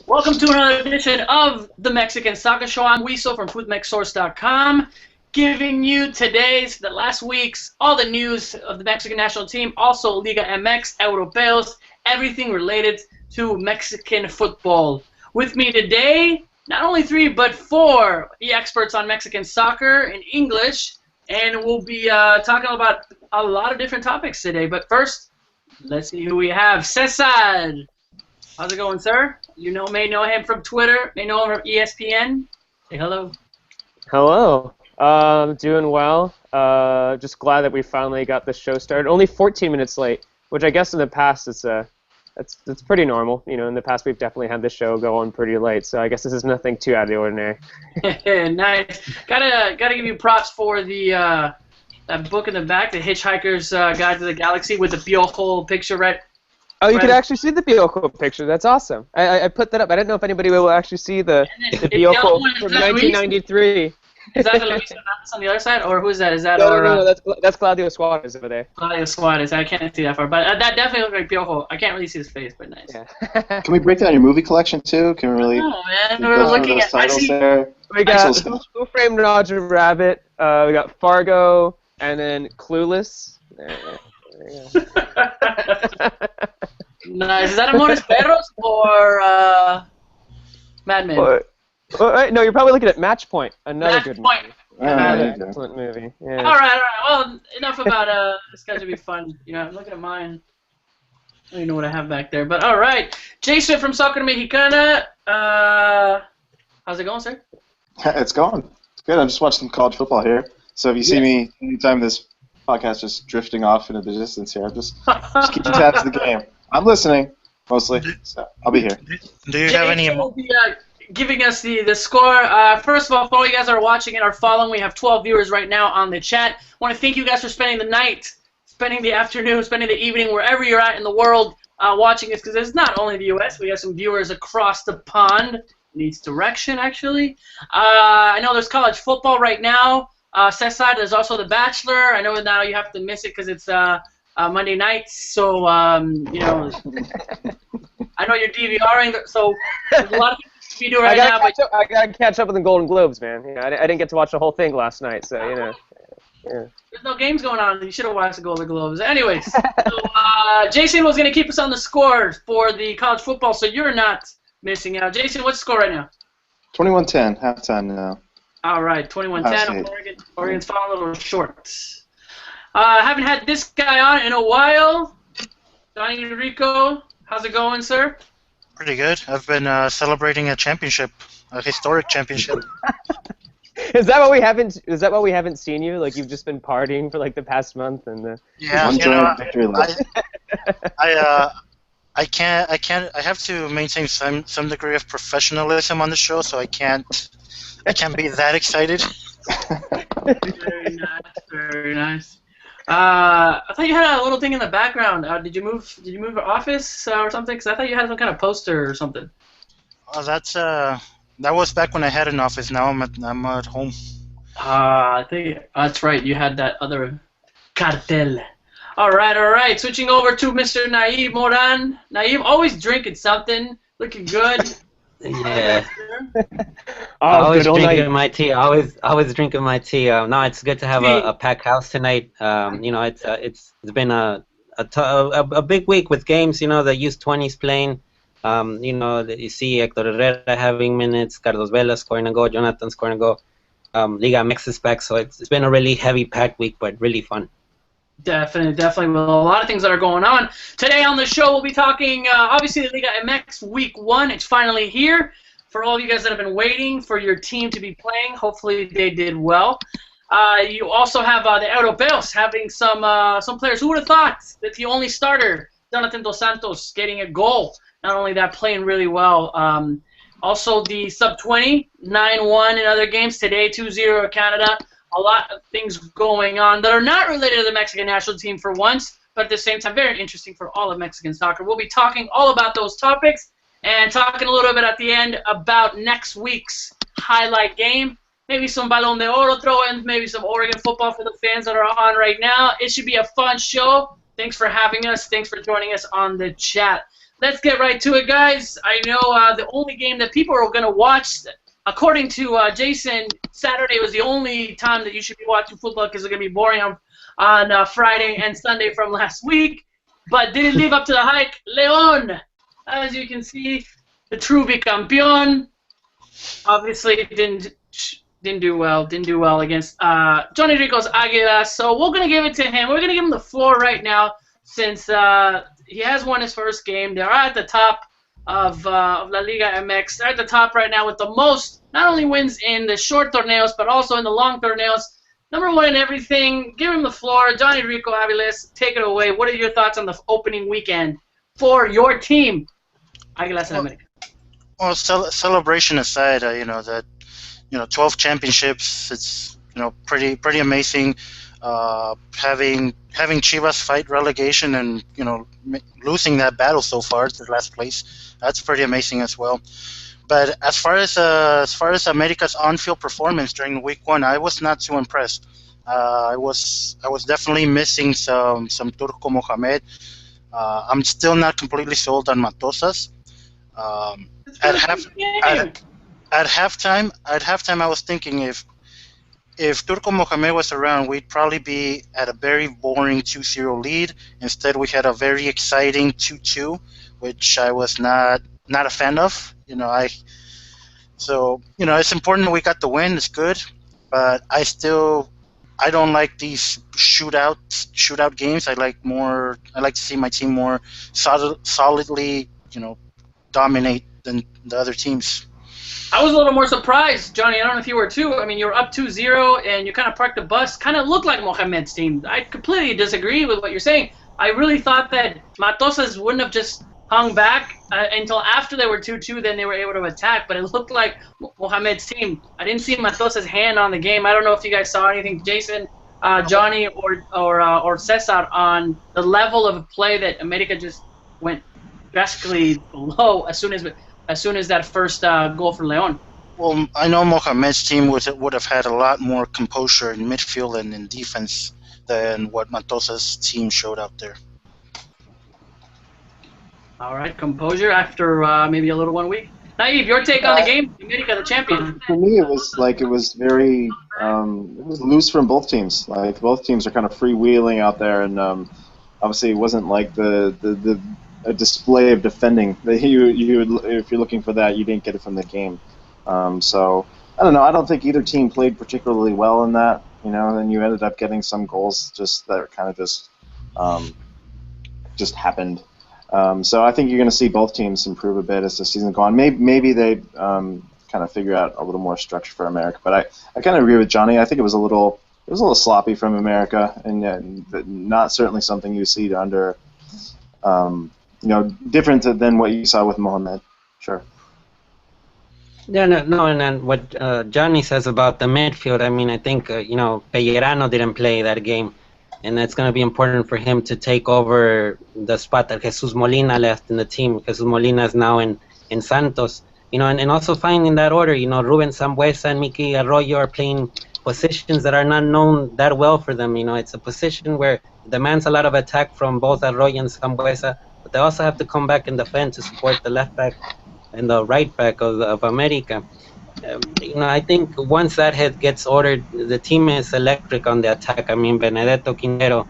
Welcome to another edition of the Mexican Soccer Show. I'm Wiso from FoodMexSource.com, giving you the last week's, all the news of the Mexican national team, also Liga MX, Europeos, everything related to Mexican football. With me today, not only 3, but 4 experts on Mexican soccer in English, and we'll be talking about a lot of different topics today. But first, let's see who we have. Cesar. How's it going, sir? You may know him from Twitter, may know him from ESPN. Say hello. Hello. Doing well. Just glad that we finally got the show started. Only 14 minutes late, which I guess in the past it's pretty normal. You know, in the past we've definitely had the show go on pretty late, so I guess this is nothing too out of the ordinary. Nice. Gotta give you props for the that book in the back, The Hitchhiker's Guide to the Galaxy, with the Piojo picture right. Oh, you could actually see the Piojo picture. That's awesome. I put that up. I didn't know if anybody will actually see the Piojo from 1993. Is that Luis Hernandez on the other side, or who's that? Is that No, that's Claudio Suarez over there. Claudio Suarez. I can't see that far, but that definitely looks like Piojo. I can't really see his face, but nice. Yeah. Can we break down your movie collection too? Can we really? Oh man, we're looking at. We got Who Framed Roger Rabbit. We got Fargo, and then Clueless. There you go. Nice. Is that Amores Perros or Mad Men? No, you're probably looking at Match Point, another good Point. movie. Another Excellent movie. Yeah. All right. Well, enough about this guy should be fun. You know, I'm looking at mine. I don't even know what I have back there, but all right. Jason from Soccer Mexicana. How's it going, sir? It's going. It's good. I'm just watching some college football here. So if you see me anytime this podcast just drifting off into the distance here, just keep tabs of the game. I'm listening mostly, so I'll be here. Do you have any? Will be giving us the score. First of all, for all you guys that are watching and are following, we have 12 viewers right now on the chat. I want to thank you guys for spending the night, spending the afternoon, spending the evening, wherever you're at in the world watching this, because it's not only the U.S. We have some viewers across the pond. Needs direction, actually. I know there's college football right now. Cesar, there's also The Bachelor. I know now you have to miss it because it's Monday nights, so you know. I know you're DVRing, so there's a lot of things to do right now. I gotta catch up with the Golden Globes, man. You know, I didn't get to watch the whole thing last night, so you know. Yeah. There's no games going on. You should have watched the Golden Globes. Anyways, so, Jason was gonna keep us on the score for the college football, so you're not missing out. Jason, what's the score right now? 21-10, halftime now. All right, 21-10. Oregon's falling a little short. Haven't had this guy on in a while. Johnny Rico, how's it going, sir? Pretty good. I've been celebrating a championship, a historic championship. Is that why we haven't seen you? Like you've just been partying for like the past month and Yeah, you know, I have to maintain some degree of professionalism on the show, so I can't be that excited. Very nice, very nice. I thought you had a little thing in the background. Did you move your office or something? Because I thought you had some kind of poster or something. Oh, that was back when I had an office. Now I'm at home. I think that's right. You had that other cartel. All right. Switching over to Mr. Naib Moran. Naib, always drinking something, looking good. Yeah. Always drinking my tea. Always drinking my tea. No, it's good to have a packed house tonight. You know, it's been a big week with games. You know, the U20s playing. You know, you see Hector Herrera having minutes, Carlos Vela scoring a goal, Jonathan scoring a goal. Liga MX is back, so it's been a really heavy packed week, but really fun. Definitely. Well, a lot of things that are going on. Today on the show, we'll be talking, obviously, the Liga MX Week 1. It's finally here. For all of you guys that have been waiting for your team to be playing, hopefully they did well. You also have the Europeos having some players. Who would have thought that the only starter, Jonathan Dos Santos, getting a goal? Not only that, playing really well. Also, the Sub-20, 9-1 in other games. Today, 2-0 Canada. A lot of things going on that are not related to the Mexican national team for once, but at the same time, very interesting for all of Mexican soccer. We'll be talking all about those topics and talking a little bit at the end about next week's highlight game. Maybe some Balón de Oro throw-ins, maybe some Oregon football for the fans that are on right now. It should be a fun show. Thanks for having us. Thanks for joining us on the chat. let's get right to it, guys. I know the only game that people are going to watch, according to Jason, Saturday was the only time that you should be watching football because it's going to be boring on Friday and Sunday from last week. But didn't live up to the hype. León, as you can see, the true bicampeón, obviously didn't do well. Didn't do well against Johnny Rico's Águilas. So we're going to give it to him. We're going to give him the floor right now since he has won his first game. They're at the top of La Liga MX. They're at the top right now with the most, not only wins in the short torneos, but also in the long torneos. Number one in everything. Give him the floor. Johnny Rico Águilas, take it away. What are your thoughts on the opening weekend for your team, Águilas and América? Well, celebration aside, 12 championships. It's pretty amazing. Having Chivas fight relegation and losing that battle so far to last place, that's pretty amazing as well. But as far as America's on-field performance during week one, I was not too impressed. I was definitely missing some Turco Mohamed. I'm still not completely sold on Matosas. At halftime, I was thinking if Turco Mohamed was around, we'd probably be at a very boring 2-0 lead. Instead, we had a very exciting 2-2, which I was not a fan of. It's important that we got the win. It's good, but I don't like these shootout games. I like to see my team more solidly, dominate than the other teams. I was a little more surprised, Johnny. I don't know if you were too. I mean, you were up 2-0 and you kind of parked the bus. Kind of looked like Mohamed's team. I completely disagree with what you're saying. I really thought that Matosas wouldn't have just hung back until after they were 2-2, then they were able to attack. But it looked like Mohamed's team. I didn't see Matosas' hand on the game. I don't know if you guys saw anything, Jason, Johnny, or Cesar, on the level of play that America just went drastically below as soon as that first goal for León. Well, I know Mohamed's team would have had a lot more composure in midfield and in defense than what Matosas' team showed out there. All right, composure after maybe a little 1 week. Naive, your take on the game? America, the champion. For me, it was very it was loose from both teams. Like both teams are kind of freewheeling out there, and obviously it wasn't like a display of defending. If you're looking for that, you didn't get it from the game. So I don't know. I don't think either team played particularly well in that. And then you ended up getting some goals that kind of just happened. So I think you're going to see both teams improve a bit as the season goes on. Maybe they kind of figure out a little more structure for America. But I kind of agree with Johnny. I think it was a little sloppy from America, and not certainly something you see under. Different than what you saw with Mohamed. Sure. Yeah, no, and then what Johnny says about the midfield, I mean, I think, Pellerano didn't play that game, and it's going to be important for him to take over the spot that Jesus Molina left in the team. Jesus Molina is now in Santos, and also finding that order, Ruben Sambueza and Miki Arroyo are playing positions that are not known that well for them. It's a position where it demands a lot of attack from both Arroyo and Sambueza, but they also have to come back and defend to support the left back and the right back of America. I think once that head gets ordered, the team is electric on the attack. I mean, Benedetto Quintero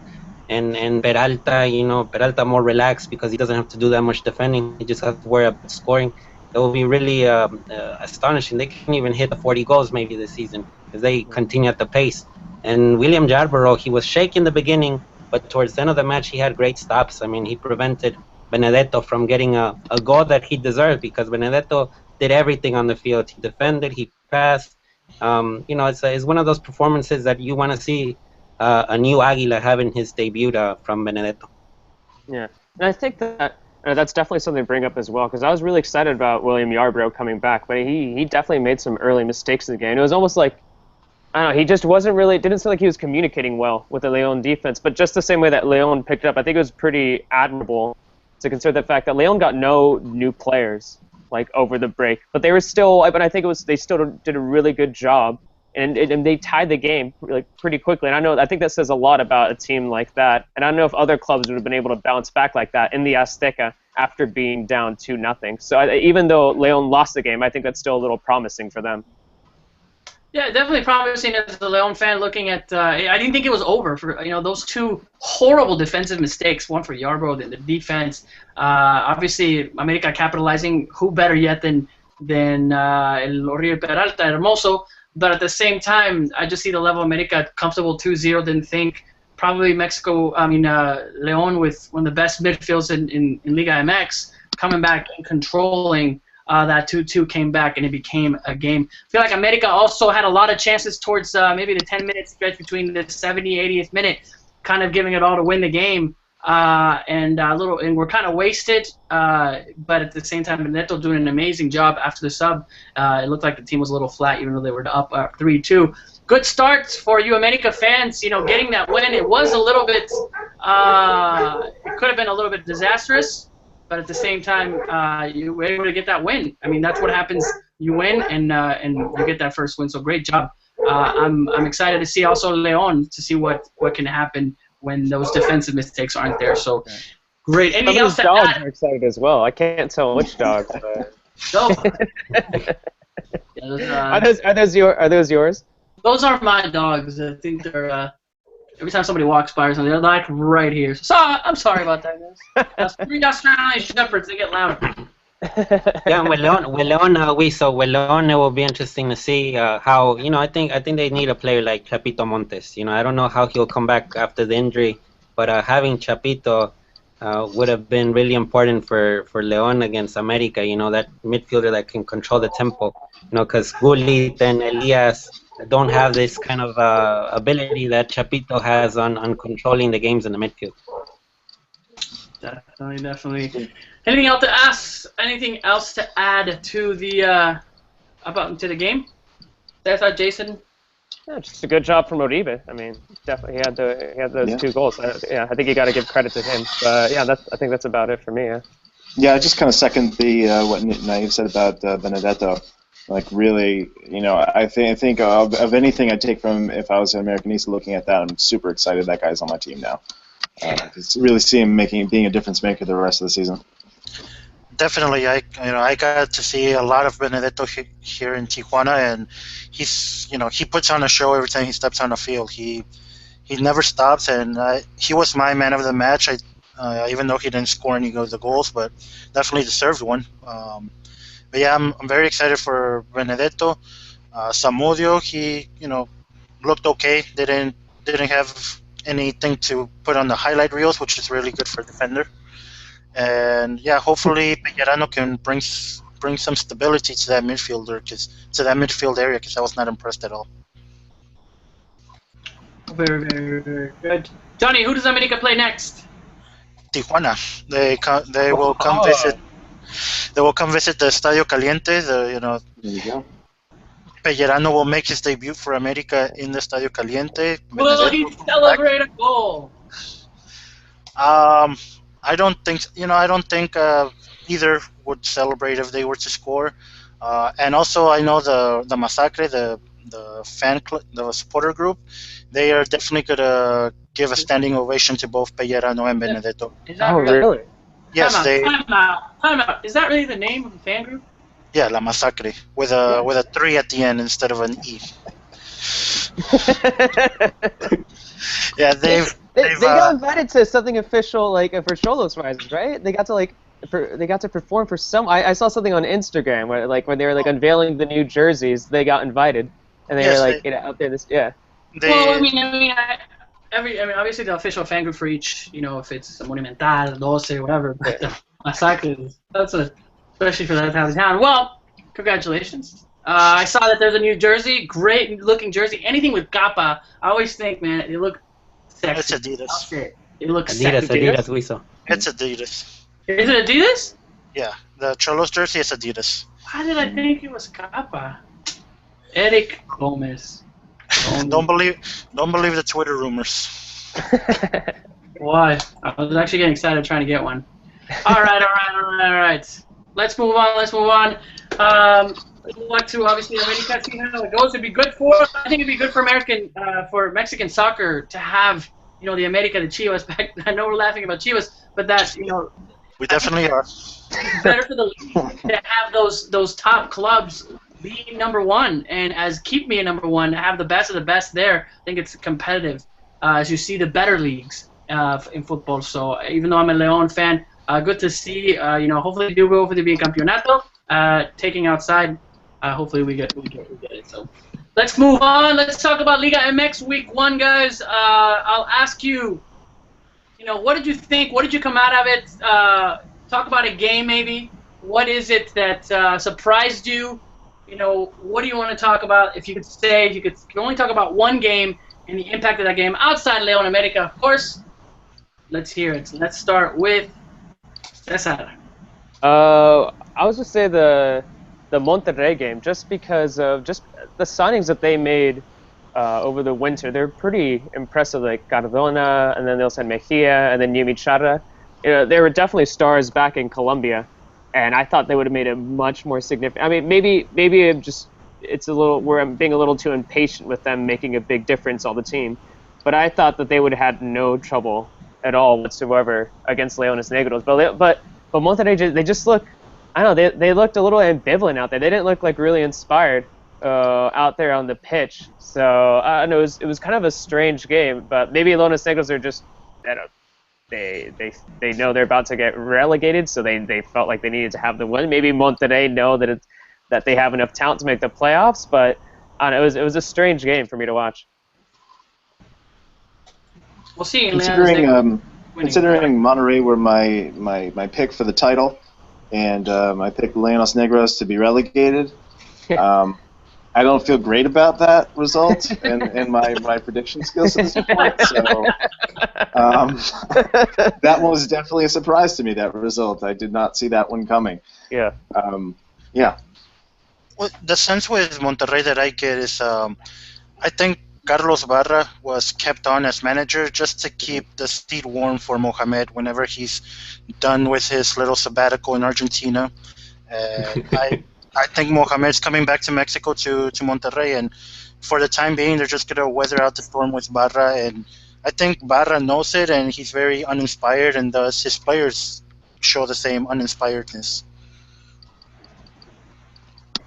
and Peralta, Peralta more relaxed because he doesn't have to do that much defending. He just has to worry about scoring. It will be really astonishing. They can even hit the 40 goals maybe this season if they continue at the pace. And William Yarborough, he was shaky in the beginning, but towards the end of the match, he had great stops. I mean, he prevented Benedetto from getting a goal that he deserved because Benedetto did everything on the field. He defended, he passed. It's one of those performances that you want to see a new Águila having his debut from Benedetto. Yeah, and I think that's definitely something to bring up as well because I was really excited about William Yarbrough coming back, but he definitely made some early mistakes in the game. It was almost like, I don't know, he just didn't seem like he was communicating well with the León defense, but just the same way that León picked it up, I think it was pretty admirable to consider the fact that León got no new players over the break, but they were still. But I think they still did a really good job, and they tied the game pretty quickly. And I think that says a lot about a team like that. And I don't know if other clubs would have been able to bounce back like that in the Azteca after being down 2-0. So even though Leon lost the game, I think that's still a little promising for them. Yeah, definitely promising as a Leon fan. Looking at, I didn't think it was over for those two horrible defensive mistakes. One for Yarbrough, the defense. Obviously, America capitalizing. Who better yet than El Oriol Peralta, Hermoso? But at the same time, I just see the level of America comfortable 2-0. Didn't think probably Leon with one of the best midfields in Liga MX coming back and controlling. That 2-2 came back and it became a game. I feel like America also had a lot of chances towards maybe the 10-minute stretch between the 70th, 80th minute, kind of giving it all to win the game. And we're kind of wasted, but at the same time, Benedetto doing an amazing job after the sub. It looked like the team was a little flat, even though they were up 3-2. Good start for you America fans. Getting that win. It was a little bit. It could have been a little bit disastrous. But at the same time, you were able to get that win. I mean, that's what happens. You win, and you get that first win. So great job. I'm excited to see also Leon to see what can happen when those defensive mistakes aren't there. So great. Anything else to dogs add? are excited as well. I can't tell which dogs. But... No. Are those yours? Those are my dogs. I think they're. Every time somebody walks by or something, they're like right here. So I'm sorry about that, guys. That's 3 Australian Shepherds. They get loud. Yeah, with Leon, it will be interesting to see how I think they need a player like Chapito Montes. I don't know how he'll come back after the injury, but having Chapito would have been really important for Leon against America. That midfielder that can control the tempo. Because Gullit and Elias don't have this kind of ability that Chapito has on controlling the games in the midfield. Definitely. Anything else to ask? Anything else to add to the the game? I thought Jason. Yeah, just a good job from Uribe. I mean, definitely he had those 2 goals. I think you got to give credit to him. But yeah, I think that's about it for me. Yeah. Yeah, I just kind of second the what Naive said about Benedetto. Like really, I think of anything I'd take from if I was an Americanista looking at that, I'm super excited that guy's on my team now. Really see him being a difference maker the rest of the season. Definitely, I got to see a lot of Benedetto here in Tijuana, and he puts on a show every time he steps on the field. He never stops, and he was my man of the match. Even though he didn't score any of the goals, but definitely deserved one. But yeah, I'm very excited for Benedetto. Zamudio, he looked okay. Didn't have anything to put on the highlight reels, which is really good for a defender. And yeah, hopefully Pellerano can bring some stability to that midfield area, because I was not impressed at all. Very, very, very good. Johnny, who does America play next? Tijuana. They will come visit. They will come visit the Estadio Caliente. There you go. Pellerano will make his debut for America in the Estadio Caliente. Will he celebrate a goal? I don't think either would celebrate if they were to score. And also, I know the Masacre, the fan club, the supporter group, they are definitely gonna give a standing ovation to both Pellerano and Benedetto. Really? Yes, Time out. Is that really the name of the fan group? Yeah, La Masacre with a 3 at the end instead of an E. Yeah, they got invited to something official for Xolos Risers, right? They got to perform for some. I saw something on Instagram where when they were unveiling the new jerseys, they got invited and they were out there. Well, I mean, obviously the official fan group for each, if it's Monumental, 12, whatever. But Masacre, that's especially for that type of town. Well, congratulations. I saw that there's a new jersey, great looking jersey. Anything with Kappa, I always think, man, it looks sexy. It's Adidas. It looks sexy. Adidas, we saw. It's Adidas. Is it Adidas? Yeah, the Xolos jersey is Adidas. Why did I think it was Kappa? Eric Gomez. Don't believe the Twitter rumors. Why? I was actually getting excited trying to get one. All right. Let's move on. We'd like to obviously America see how it goes. I think it'd be good for Mexican soccer to have the America, the Chivas back. I know we're laughing about Chivas, but that We definitely are. It's better for the league to have those top clubs be number one, and as keep me at number one, have the best of the best there. I think it's competitive as you see the better leagues in football. So even though I'm a Leon fan, good to see. Hopefully do go for the Bicampeonato. Taking outside, hopefully we get it. So let's move on. Let's talk about Liga MX Week 1, guys. I'll ask you. What did you think? What did you come out of it? Talk about a game, maybe. What is it that surprised you? What do you want to talk about? If you could only talk about one game and the impact of that game outside Leon America, of course. Let's hear it. Let's start with Cesar. I was just say the Monterrey game, just because of just the signings that they made over the winter. They're pretty impressive, like Cardona, and then they also had Mejia, and then Yumi Chara. They were definitely stars back in Colombia, and I thought they would have made it much more significant. I mean, maybe I'm being a little too impatient with them making a big difference on the team, but I thought that they would have had no trouble at all whatsoever against Leones Negros. But Monterrey, they just look, I don't know, they looked a little ambivalent out there. They didn't look like really inspired out there on the pitch. So I don't know, it was kind of a strange game, but maybe Leones Negros are just, I don't know, they know they're about to get relegated, so they felt like they needed to have the win. Maybe Monterrey know that they have enough talent to make the playoffs, but I don't know, it was a strange game for me to watch. We'll see. Considering Monterrey were my pick for the title, and I picked Leones Negros to be relegated. I don't feel great about that result and my prediction skills at this point. So that one was definitely a surprise to me, that result. I did not see that one coming. Yeah. Yeah. Well, the sense with Monterrey that I get is I think Carlos Barra was kept on as manager just to keep the seat warm for Mohamed whenever he's done with his little sabbatical in Argentina. I think Mohamed's coming back to Mexico to Monterrey, and for the time being, they're just going to weather out the storm with Barra. And I think Barra knows it, and he's very uninspired, and thus his players show the same uninspiredness.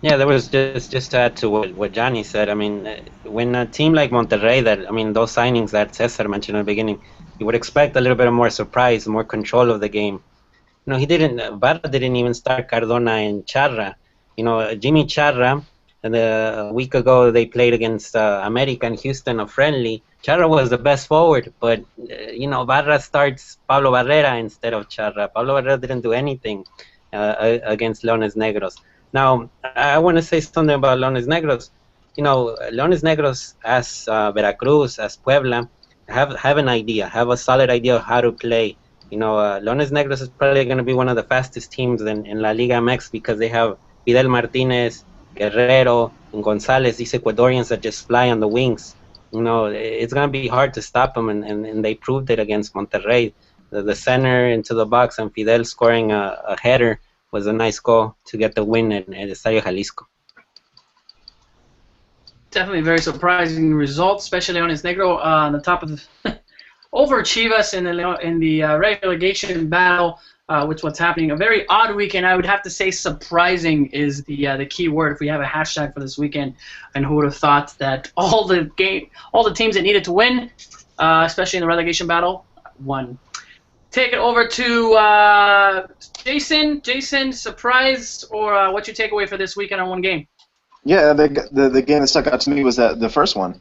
Yeah, there was just to add to what Johnny said. I mean, when a team like Monterrey, those signings that Cesar mentioned at the beginning, you would expect a little bit more surprise, more control of the game. Barra didn't even start Cardona and Charra. Jimmy Charra, a week ago they played against America in Houston, a friendly. Charra was the best forward, but Barra starts Pablo Barrera instead of Charra. Pablo Barrera didn't do anything against Leones Negros. Now, I want to say something about Leones Negros. Leones Negros, as Veracruz, as Puebla, have an idea, have a solid idea of how to play. Leones Negros is probably going to be one of the fastest teams in La Liga MX because they have Fidel Martinez, Guerrero, and Gonzalez, these Ecuadorians that just fly on the wings. It's going to be hard to stop them, and they proved it against Monterrey. The center into the box and Fidel scoring a header was a nice goal to get the win at Estadio Jalisco. Definitely a very surprising result, especially Leones Negro on the top of over Chivas in the relegation battle. With what's happening. A very odd weekend. I would have to say surprising is the key word if we have a hashtag for this weekend. And who would have thought that all the teams that needed to win, especially in the relegation battle, won. Take it over to Jason. Jason, surprise or what you take away for this weekend on one game? Yeah, the game that stuck out to me was the first one,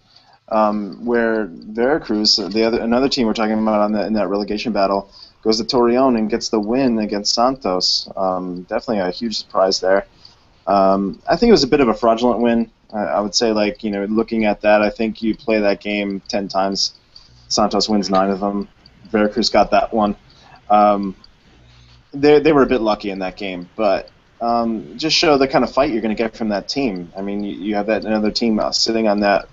where Veracruz, another team we're talking about in that relegation battle, goes to Torreon and gets the win against Santos. Definitely a huge surprise there. I think it was a bit of a fraudulent win. I would say, looking at that, I think you play that game 10 times. Santos wins 9 of them. Veracruz got that one. They were a bit lucky in that game, but just show the kind of fight you're going to get from that team. I mean, you have another team sitting on that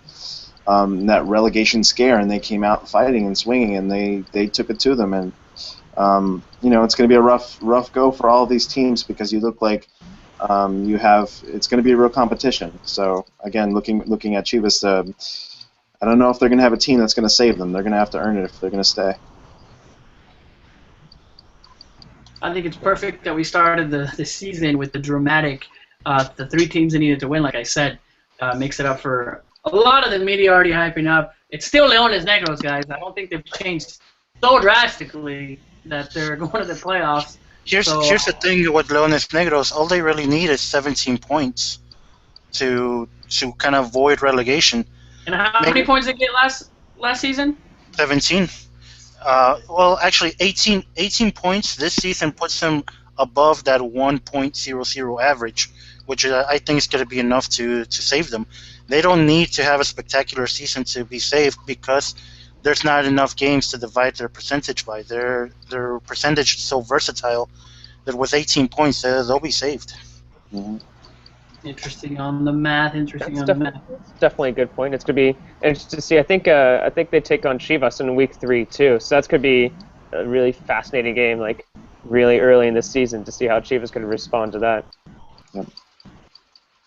relegation scare, and they came out fighting and swinging, and they took it to them. And it's going to be a rough go for all of these teams because you look like it's going to be a real competition. So again, looking at Chivas, I don't know if they're going to have a team that's going to save them. They're going to have to earn it if they're going to stay. I think it's perfect that we started the season with the dramatic, the 3 teams that needed to win, like I said, makes it up for a lot of the media already hyping up. It's still Leones Negros, guys. I don't think they've changed so drastically that they're going to the playoffs. Here's the thing with Leones Negros. All they really need is 17 points to kind of avoid relegation. And how many points did they get last season? 17. Well, actually, 18 points this season puts them above that 1.00 average, which I think is going to be enough to save them. They don't need to have a spectacular season to be saved because there's not enough games to divide their percentage by. Their percentage is so versatile that with 18 points, they'll be saved. Mm-hmm. Interesting on the math. Definitely a good point. It's going to be interesting to see. I think they take on Chivas in week 3 too. So that's going to be a really fascinating game, like really early in the season, to see how Chivas going to respond to that. Yep.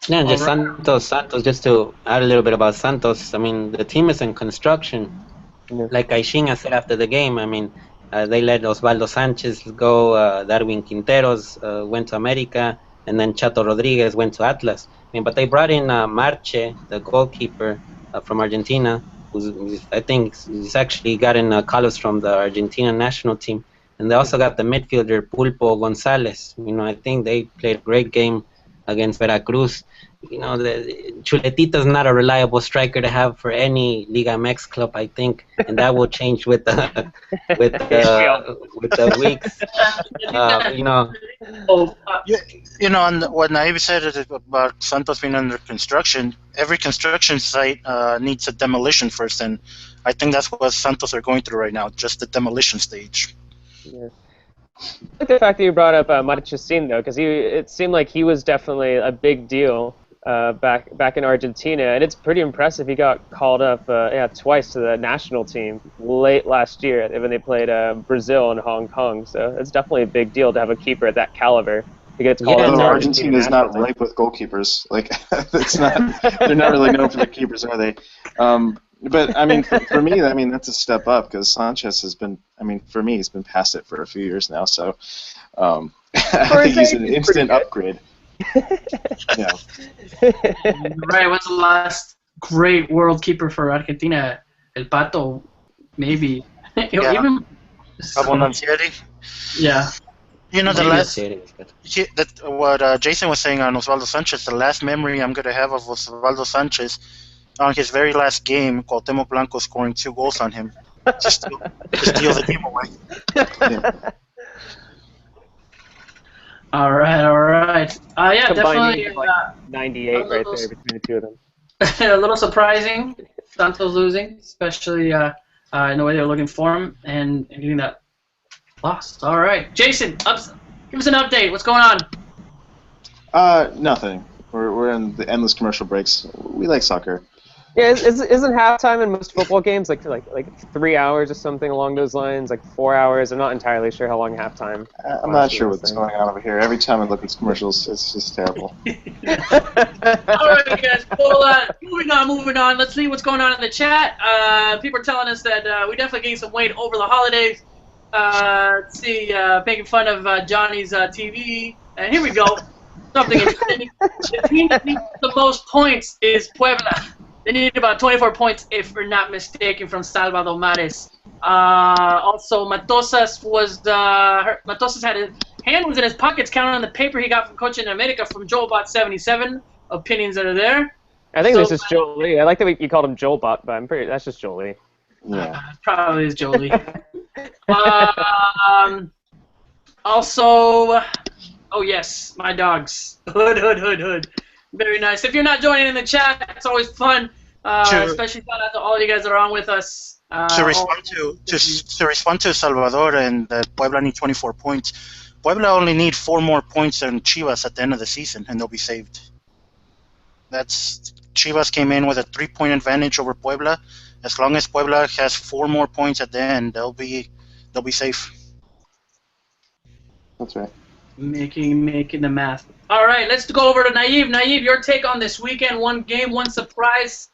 Yeah, and just Santos, just to add a little bit about Santos, I mean, the team is in construction. Yeah. Like Caixinha said after the game, I mean, they let Osvaldo Sanchez go, Darwin Quinteros went to America, and then Chato Rodriguez went to Atlas. I mean, but they brought in Marche, the goalkeeper from Argentina, who's I think he's actually gotten colors from the Argentina national team. And they also got the midfielder Pulpo Gonzalez. You know, I think they played a great game against Veracruz. You know, the Chuletito's not a reliable striker to have for any Liga MX club, I think, and that will change with the weeks. You know. You know, and what Naive said about Santos being under construction, every construction site needs a demolition first, and I think that's what Santos are going through right now, just the demolition stage. Yeah. I like the fact that you brought up Marchesín, though, because it seemed like he was definitely a big deal back in Argentina, and it's pretty impressive. He got called up twice to the national team late last year when they played Brazil and Hong Kong. So it's definitely a big deal to have a keeper at that caliber. He gets called up. Argentina is not ripe with goalkeepers. Like it's not. They're not really known for their keepers, are they? But I mean, for me, I mean that's a step up because Sanchez has been. I mean, for me, he's been past it for a few years now. So I think he's an instant upgrade. Yeah. Right. What's the last great world keeper for Argentina? El Pato, maybe. Yeah. Even. Abondancieri. Yeah. You know, what Jason was saying on Osvaldo Sanchez, the last memory I'm going to have of Osvaldo Sanchez on his very last game, Cuauhtémoc Blanco scoring 2 goals on him. Just steal the game away. Yeah. All right. Yeah, Combined definitely. 98 right there between the two of them. A little surprising, Santos losing, especially in the way they were looking for him and getting that loss. All right, Jason, give us an update. What's going on? Nothing. We're in the endless commercial breaks. We like soccer. Yeah, isn't halftime in most football games like 3 hours or something along those lines, like 4 hours? I'm not entirely sure how long halftime. I'm not sure what's going on over here. Every time I look at commercials, it's just terrible. All right, guys. Well, moving on. Let's see what's going on in the chat. People are telling us that we definitely gained some weight over the holidays. Let's see, making fun of Johnny's TV. And here we go. Something interesting. The team that needs the most points is Puebla. They needed about 24 points, if we're not mistaken, from Salvador Mares. Also, Matosas had his hand was in his pockets counting on the paper he got from Coaching America from JoelBot77. Opinions that are there. I think this is Jolie. I like that you called him JoelBot, but that's just Jolie. Yeah. Probably is Jolie. Also, oh yes, my dogs. Hood. Very nice. If you're not joining in the chat, it's always fun. Especially shout out to all you guys that are on with us. To respond to Salvador and that Puebla need 24 points. Puebla only need 4 more points than Chivas at the end of the season, and they'll be saved. Chivas came in with a 3-point advantage over Puebla. As long as Puebla has 4 more points at the end, they'll be safe. That's right. Making the math. All right, let's go over to Naive. Naive, your take on this weekend? One game, one surprise.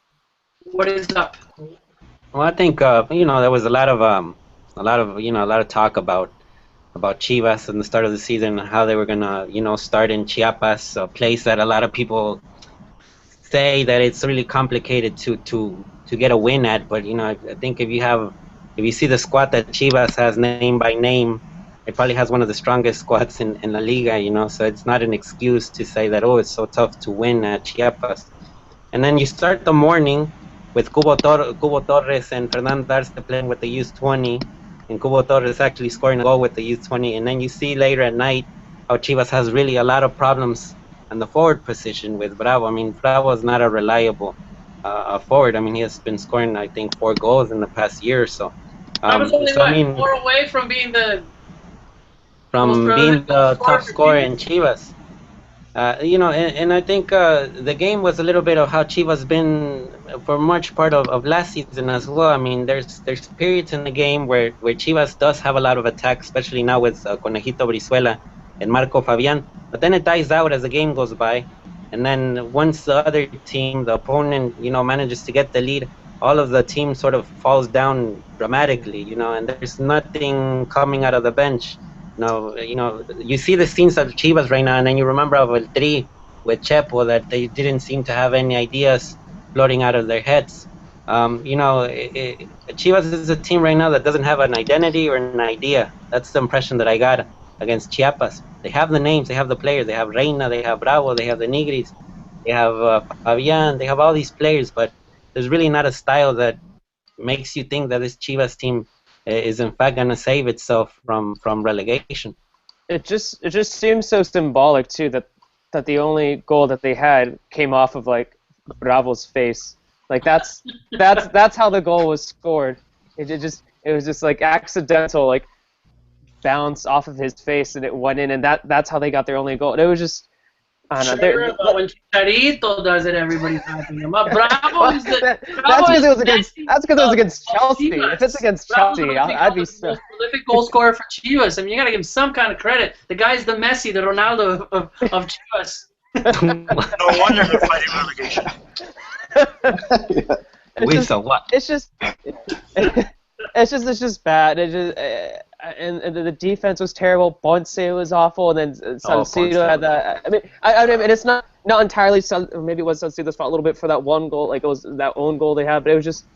What is up? Well, I think there was a lot of talk about about Chivas in the start of the season and how they were gonna, start in Chiapas, a place that a lot of people say that it's really complicated to get a win at. But I think if you see the squad that Chivas has name by name, it probably has one of the strongest squads in La Liga. So it's not an excuse to say that it's so tough to win at Chiapas. And then you start the morning with Cubo Torres and Fernando Arce playing with the youth 20, and Cubo Torres actually scoring a goal with the youth 20. And then you see later at night how Chivas has really a lot of problems on the forward position with Bravo. I mean, Bravo is not a reliable forward. I mean, he has been scoring, I think, 4 goals in the past year or so. I was only 4 away from being the top scorer in Chivas. And I think the game was a little bit of how Chivas been for much part of last season as well. I mean, there's periods in the game where Chivas does have a lot of attacks, especially now with Conejito Brizuela and Marco Fabian. But then it dies out as the game goes by. And then once the other team, the opponent, manages to get the lead, all of the team sort of falls down dramatically, and there's nothing coming out of the bench. You see the scenes of Chivas right now, and then you remember of El Tri with Chepo that they didn't seem to have any ideas floating out of their heads. Chivas is a team right now that doesn't have an identity or an idea. That's the impression that I got against Chiapas. They have the names, they have the players, they have Reina, they have Bravo, they have the Nigris, they have Fabian, they have all these players, but there's really not a style that makes you think that this Chivas team is in fact going to save itself from relegation. It just seems so symbolic too that the only goal that they had came off of like Bravo's face. Like that's how the goal was scored. It was just like accidental, like bounce off of his face and it went in, and that's how they got their only goal. And it was just, I don't know. But when Chicharito does it, everybody's hyping him up. Bravo is that's because it was against Chelsea. If it's against Chelsea, I'd be so. Most prolific goal scorer for Chivas. I mean, you gotta give him some kind of credit. The guy's the Messi, the Ronaldo of Chivas. No wonder they're fighting relegation. It's just bad. And the defense was terrible. Ponce was awful, and then Salcido had that. I mean, it's not entirely. Maybe it was Salcido's fault a little bit for that one goal. Like it was that own goal they had, but it was just.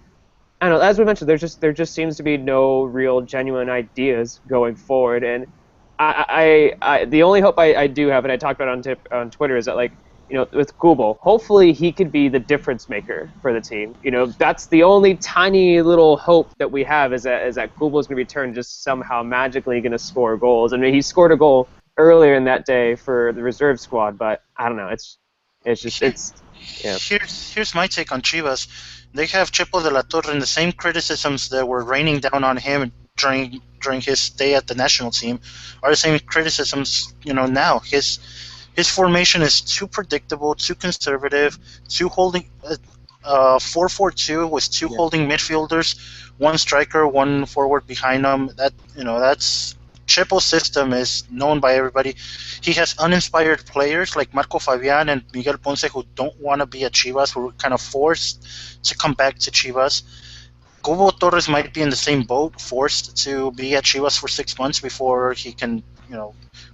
I don't know. As we mentioned, there just seems to be no real genuine ideas going forward, and I the only hope I do have, and I talked about it on Twitter, is that with Kubo, hopefully he could be the difference maker for the team. That's the only tiny little hope that we have is that Kubo's going to return just somehow magically going to score goals. I mean, he scored a goal earlier in that day for the reserve squad, but I don't know. It's yeah. Here's my take on Chivas. They have Chepo de la Torre, and the same criticisms that were raining down on him during his stay at the national team are the same criticisms now. His formation is too predictable, too conservative, too holding 4-4-2 with two holding midfielders, one striker, one forward behind them. That's Chepo's system is known by everybody. He has uninspired players like Marco Fabian and Miguel Ponce who don't want to be at Chivas, who are kind of forced to come back to Chivas. Cubo Torres might be in the same boat, forced to be at Chivas for 6 months before he can,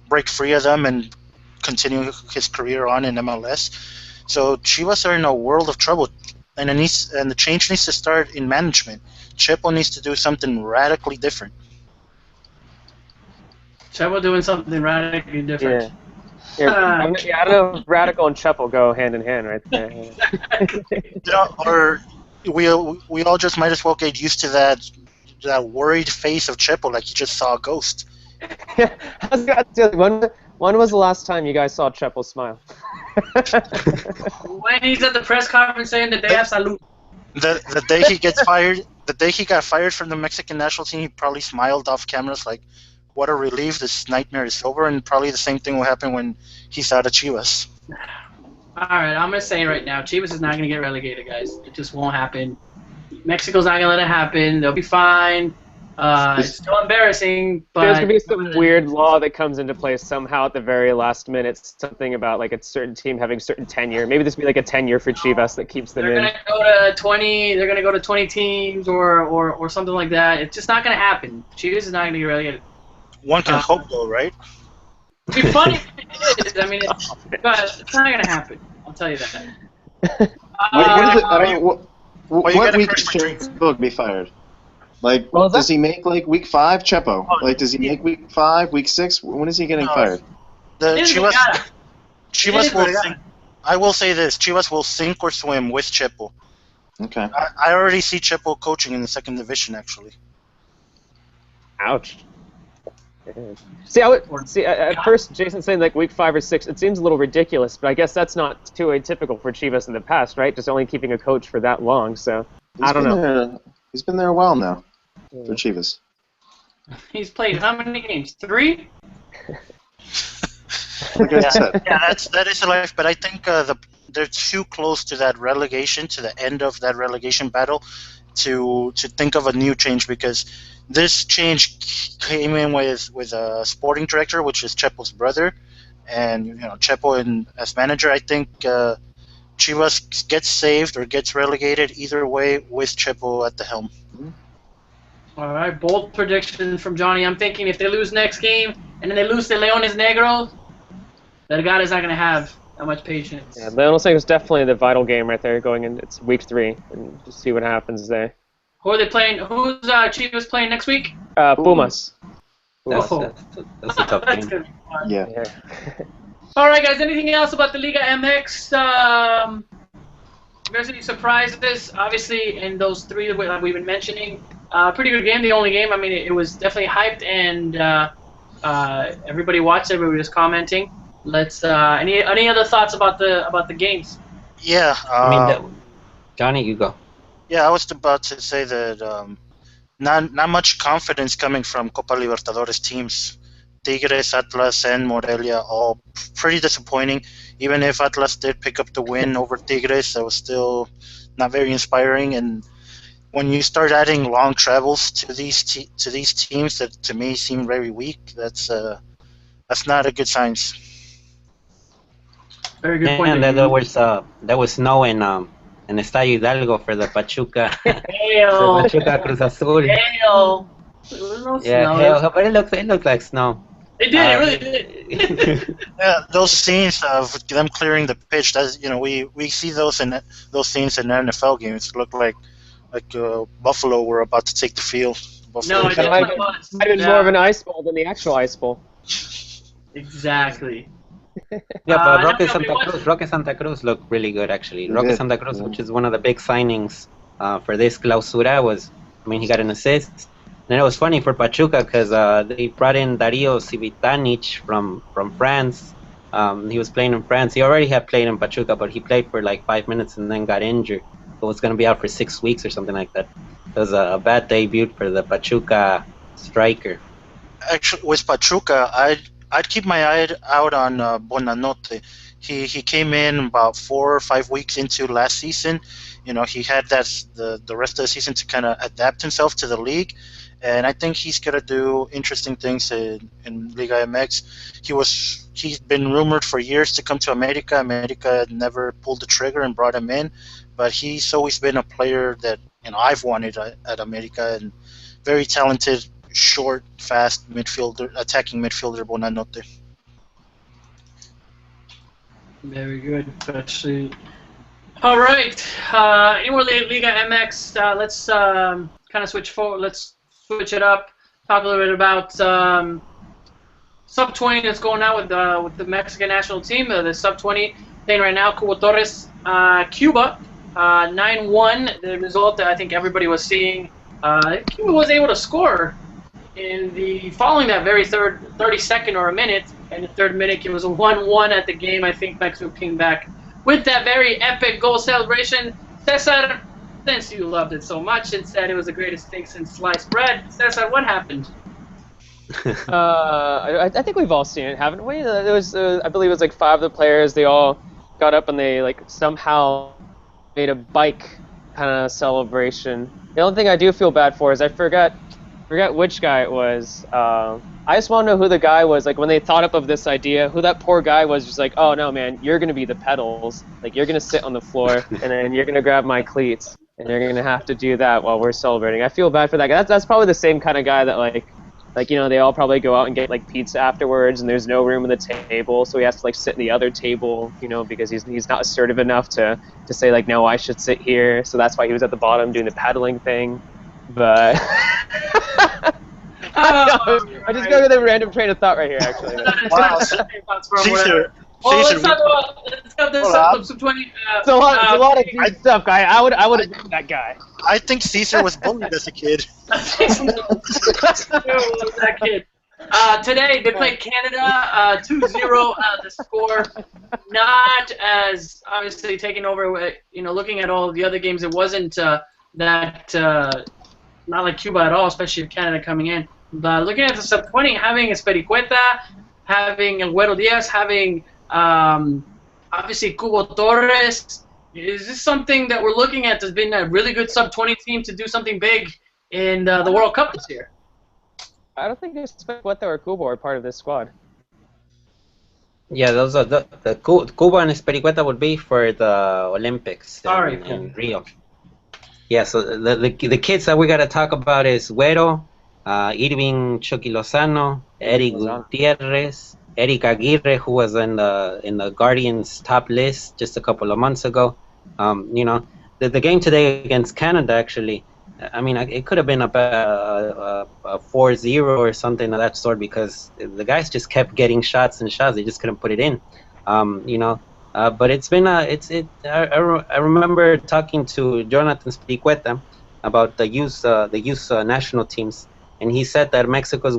break free of them and continue his career on in MLS. So Chivas are in a world of trouble, and the change needs to start in management. Chepo needs to do something radically different. Chepo doing something radically different. Yeah. I don't know if radical and Chepo go hand in hand right there. Or we all just might as well get used to that worried face of Chepo, like he just saw a ghost. When was the last time you guys saw Chepo smile? When he's at the press conference saying that they have salud. The day he gets fired, the day he got fired from the Mexican national team, he probably smiled off cameras like, what a relief, this nightmare is over, and probably the same thing will happen when he's out of Chivas. Alright, I'm going to say right now, Chivas is not going to get relegated, guys. It just won't happen. Mexico's not going to let it happen. They'll be fine. It's still embarrassing, but there's gonna be some weird law that comes into place somehow at the very last minute. Something about like a certain team having certain tenure. Maybe this will be like a tenure for Chivas that keeps them in. They're gonna go to 20. They're gonna go to 20 teams or something like that. It's just not gonna happen. Chivas is not gonna get relegated. One can hope, though, right? It'd be funny if it is. I mean, it's not gonna happen. I'll tell you that. What is it? I mean, Well, you what gotta week crush is my dreams. Chepo be fired? Like, What was does that? he make like week 5, Chepo? Oh, Like, does he make week 5, week 6? When is he getting No, fired? The It is Chivas, Vergara. Chivas is will Vergara. sink. I will say this: Chivas will sink or swim with Chepo. Okay. I already see Chepo coaching in the second division, actually. Ouch. See, at first Jason saying like week 5 or 6, it seems a little ridiculous, but I guess that's not too atypical for Chivas in the past, right? Just only keeping a coach for that long, so I don't know. He's been there a while now for Chivas. He's played how many games? 3? Like I said. Yeah, that is a life, but I think they're too close to that relegation, to the end of that relegation battle, to think of a new change, because this change came in with a sporting director, which is Chepo's brother, and Chepo as manager. I think Chivas gets saved or gets relegated either way with Chepo at the helm. All right, bold prediction from Johnny. I'm thinking if they lose next game and then they lose to Leones Negros, Vergara's not going to have that much patience. Yeah, Leones Negros is definitely the vital game right there going in. It's week 3, and just see what happens there. Who are they playing? Who's Chivas playing next week? Pumas. That's Oh. a tough That's game. gonna be fun. Yeah. All right, guys. Anything else about the Liga MX? There's any surprises? Obviously, in those 3 that we've been mentioning, pretty good game. The only game. I mean, it was definitely hyped, and everybody watched. Everybody was commenting. Let's. Any other thoughts about the games? Yeah. Johnny, you go. Yeah, I was about to say that not much confidence coming from Copa Libertadores teams. Tigres, Atlas, and Morelia all pretty disappointing. Even if Atlas did pick up the win over Tigres, that was still not very inspiring. And when you start adding long travels to these teams that to me seem very weak, that's not a good sign. Very good point. And there was snow in Estadio Hidalgo for the Pachuca. Hail. The Pachuca Cruz Azul. Hail. There was no Yeah, snow. hail, but it looked like snow. It did. It really did. Yeah, those scenes of them clearing the pitch. That's we see those scenes in NFL games. It looked like Buffalo were about to take the field. Buffalo. No, it definitely was. Might have been more of an ice ball than the actual ice ball. Exactly. Yeah, but no, Roque Santa Cruz looked really good actually. He Roque did. Santa Cruz, which is one of the big signings for this clausura, he got an assist. And it was funny for Pachuca because they brought in Dario Civitanic from France. He was playing in France. He already had played in Pachuca, but he played for like 5 minutes and then got injured. So was going to be out for 6 weeks or something like that. It was a bad debut for the Pachuca striker. Actually, with Pachuca, I'd keep my eye out on Bonanote. He came in about 4 or 5 weeks into last season. He had the rest of the season to kind of adapt himself to the league, and I think he's gonna do interesting things in Liga MX. He's been rumored for years to come to America. America never pulled the trigger and brought him in, but he's always been a player that I've wanted at America, and very talented, short, fast attacking midfielder Bonanote. Very good, especially. All right. Any more Liga MX? Let's kind of switch forward. Let's switch it up. Talk a little bit about sub-20 that's going on with the Mexican national team. The sub-20 playing right now. Cubo Torres, Cuba, 9-1. The result that I think everybody was seeing. Cuba was able to score following that very 32nd or a minute. And the 3rd minute, it was a 1-1 at the game. I think Mexico came back with that very epic goal celebration. Cesar, since you loved it so much and said it was the greatest thing since sliced bread, Cesar, what happened? I think we've all seen it, haven't we? There was, I believe it was like 5 of the players. They all got up and they like somehow made a bike kind of celebration. The only thing I do feel bad for is I forgot which guy it was. I just want to know who the guy was, like when they thought up of this idea, who that poor guy was just like, oh no man, you're going to be the pedals. Like you're going to sit on the floor and then you're going to grab my cleats and you're going to have to do that while we're celebrating. I feel bad for that guy. That's probably the same kind of guy that like like, they all probably go out and get like pizza afterwards, and there's no room at the table, so he has to like sit in the other table, because he's not assertive enough to say like, no, I should sit here. So that's why he was at the bottom doing the paddling thing. But I just go with a random train of thought right here, actually. Wow. Caesar. Well, let's talk this sub 20. It's a lot of deep stuff, guy. I would have been that guy. I think Caesar was bullied as a kid. That kid. Today they played Canada 2-0. The score, not as obviously taking over. Looking at all the other games, it wasn't that not like Cuba at all, especially with Canada coming in. But looking at the sub 20, having Espericueta, having El Güero Diaz, having obviously Cubo Torres. Is this something that we're looking at as being a really good sub-20 team to do something big in the World Cup this year? I don't think Espericueta or Cubo are part of this squad. Yeah, those are the Cuba and Espericueta would be for the Olympics in Rio. Yeah, so the kids that we got to talk about is Güero, Irving Chucky Lozano, Eric Gutierrez, Eric Aguirre, who was in the Guardians top list just a couple of months ago. The game today against Canada, actually, I mean, it could have been a 4-0 or something of that sort, because the guys just kept getting shots and shots. They just couldn't put it in. But it's been I remember talking to Jonathan Spiricueta about the youth national teams, and he said that Mexico is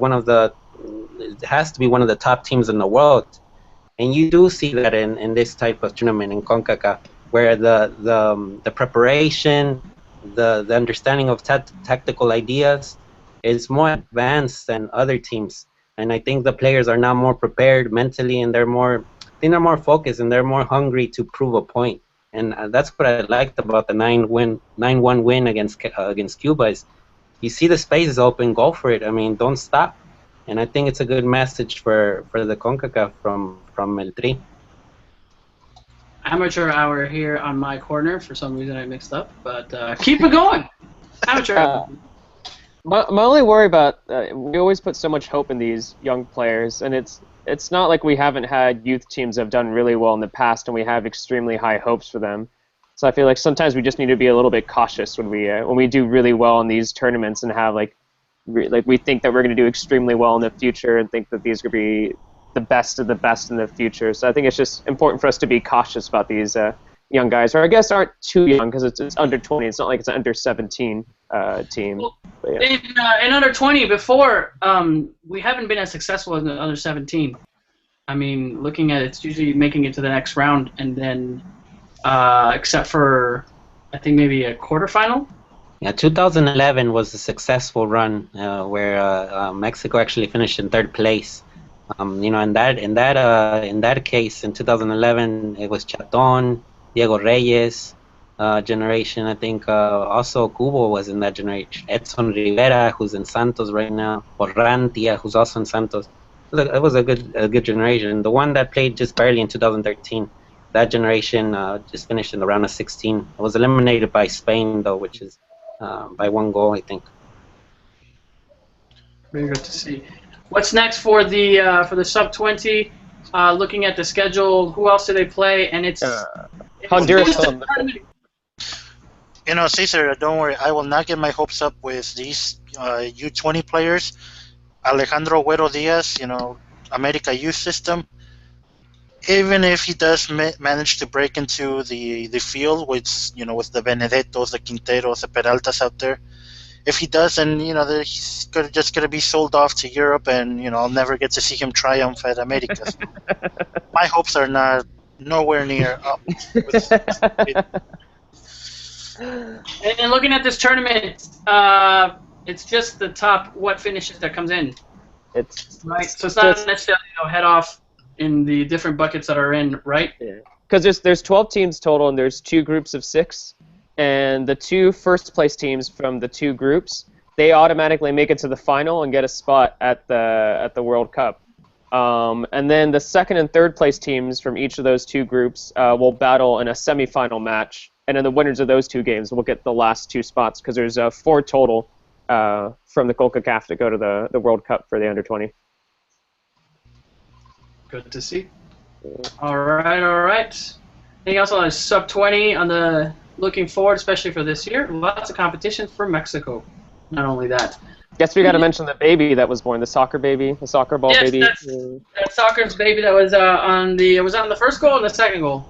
it has to be one of the top teams in the world. And you do see that in this type of tournament in CONCACAF, where the preparation, the understanding of tactical ideas is more advanced than other teams. And I think the players are now more prepared mentally, and they're more focused, and they're more hungry to prove a point. And that's what I liked about the 9-1 win against Cuba. Is you see the space is open, go for it. I mean, don't stop. And I think it's a good message for the CONCACAF from El Tri. Amateur hour here on my corner. For some reason I mixed up, but keep it going. Amateur hour. My only worry about we always put so much hope in these young players, and it's not like we haven't had youth teams that have done really well in the past, and we have extremely high hopes for them. So I feel like sometimes we just need to be a little bit cautious when we do really well in these tournaments and have we think that we're going to do extremely well in the future and think that these are going to be the best of the best in the future. So I think it's just important for us to be cautious about these young guys, or I guess aren't too young, because it's under 20. It's not like it's an under 17 team. Well, but, yeah. In under 20 before, we haven't been as successful as in under 17. I mean, looking at it, it's usually making it to the next round, and then except for I think maybe a quarterfinal. Yeah, 2011 was a successful run where Mexico actually finished in third place. In that case, in 2011, it was Chaton, Diego Reyes generation. I think also Cubo was in that generation. Edson Rivera, who's in Santos right now, Orrantia, who's also in Santos. It was a good generation. The one that played just barely in 2013, that generation just finished in the round of 16. It was eliminated by Spain, though, which is by 1 goal, I think. Very good to see. What's next for the sub-20? Looking at the schedule, who else do they play? And it's Honduras. Cesar, don't worry. I will not get my hopes up with these U20 players. Alejandro Güero Diaz, America Youth System. Even if he does manage to break into the field with the Benedettos, the Quinteros, the Peraltas out there, if he does, then he's just gonna be sold off to Europe, and I'll never get to see him triumph at America. My hopes are nowhere near up. And looking at this tournament, it's just the top finishes that comes in. It's right. So it's not necessarily head off in the different buckets that are in, right? Yeah. Because there's 12 teams total, and there's 2 groups of 6. And the 2 first place teams from the 2 groups, they automatically make it to the final and get a spot at the World Cup. And then the second and third place teams from each of those 2 groups will battle in a semifinal match, and then the winners of those 2 games will get the last 2 spots, because there's 4 total from the CONCACAF to go to the World Cup for the under-20. Good to see. All right. Anything else on the sub-20 on the looking forward, especially for this year? Lots of competition for Mexico. Not only that. Guess we got to mention the baby that was born, the soccer baby, the soccer ball baby. Yes, that soccer's baby that was on the first goal and the second goal.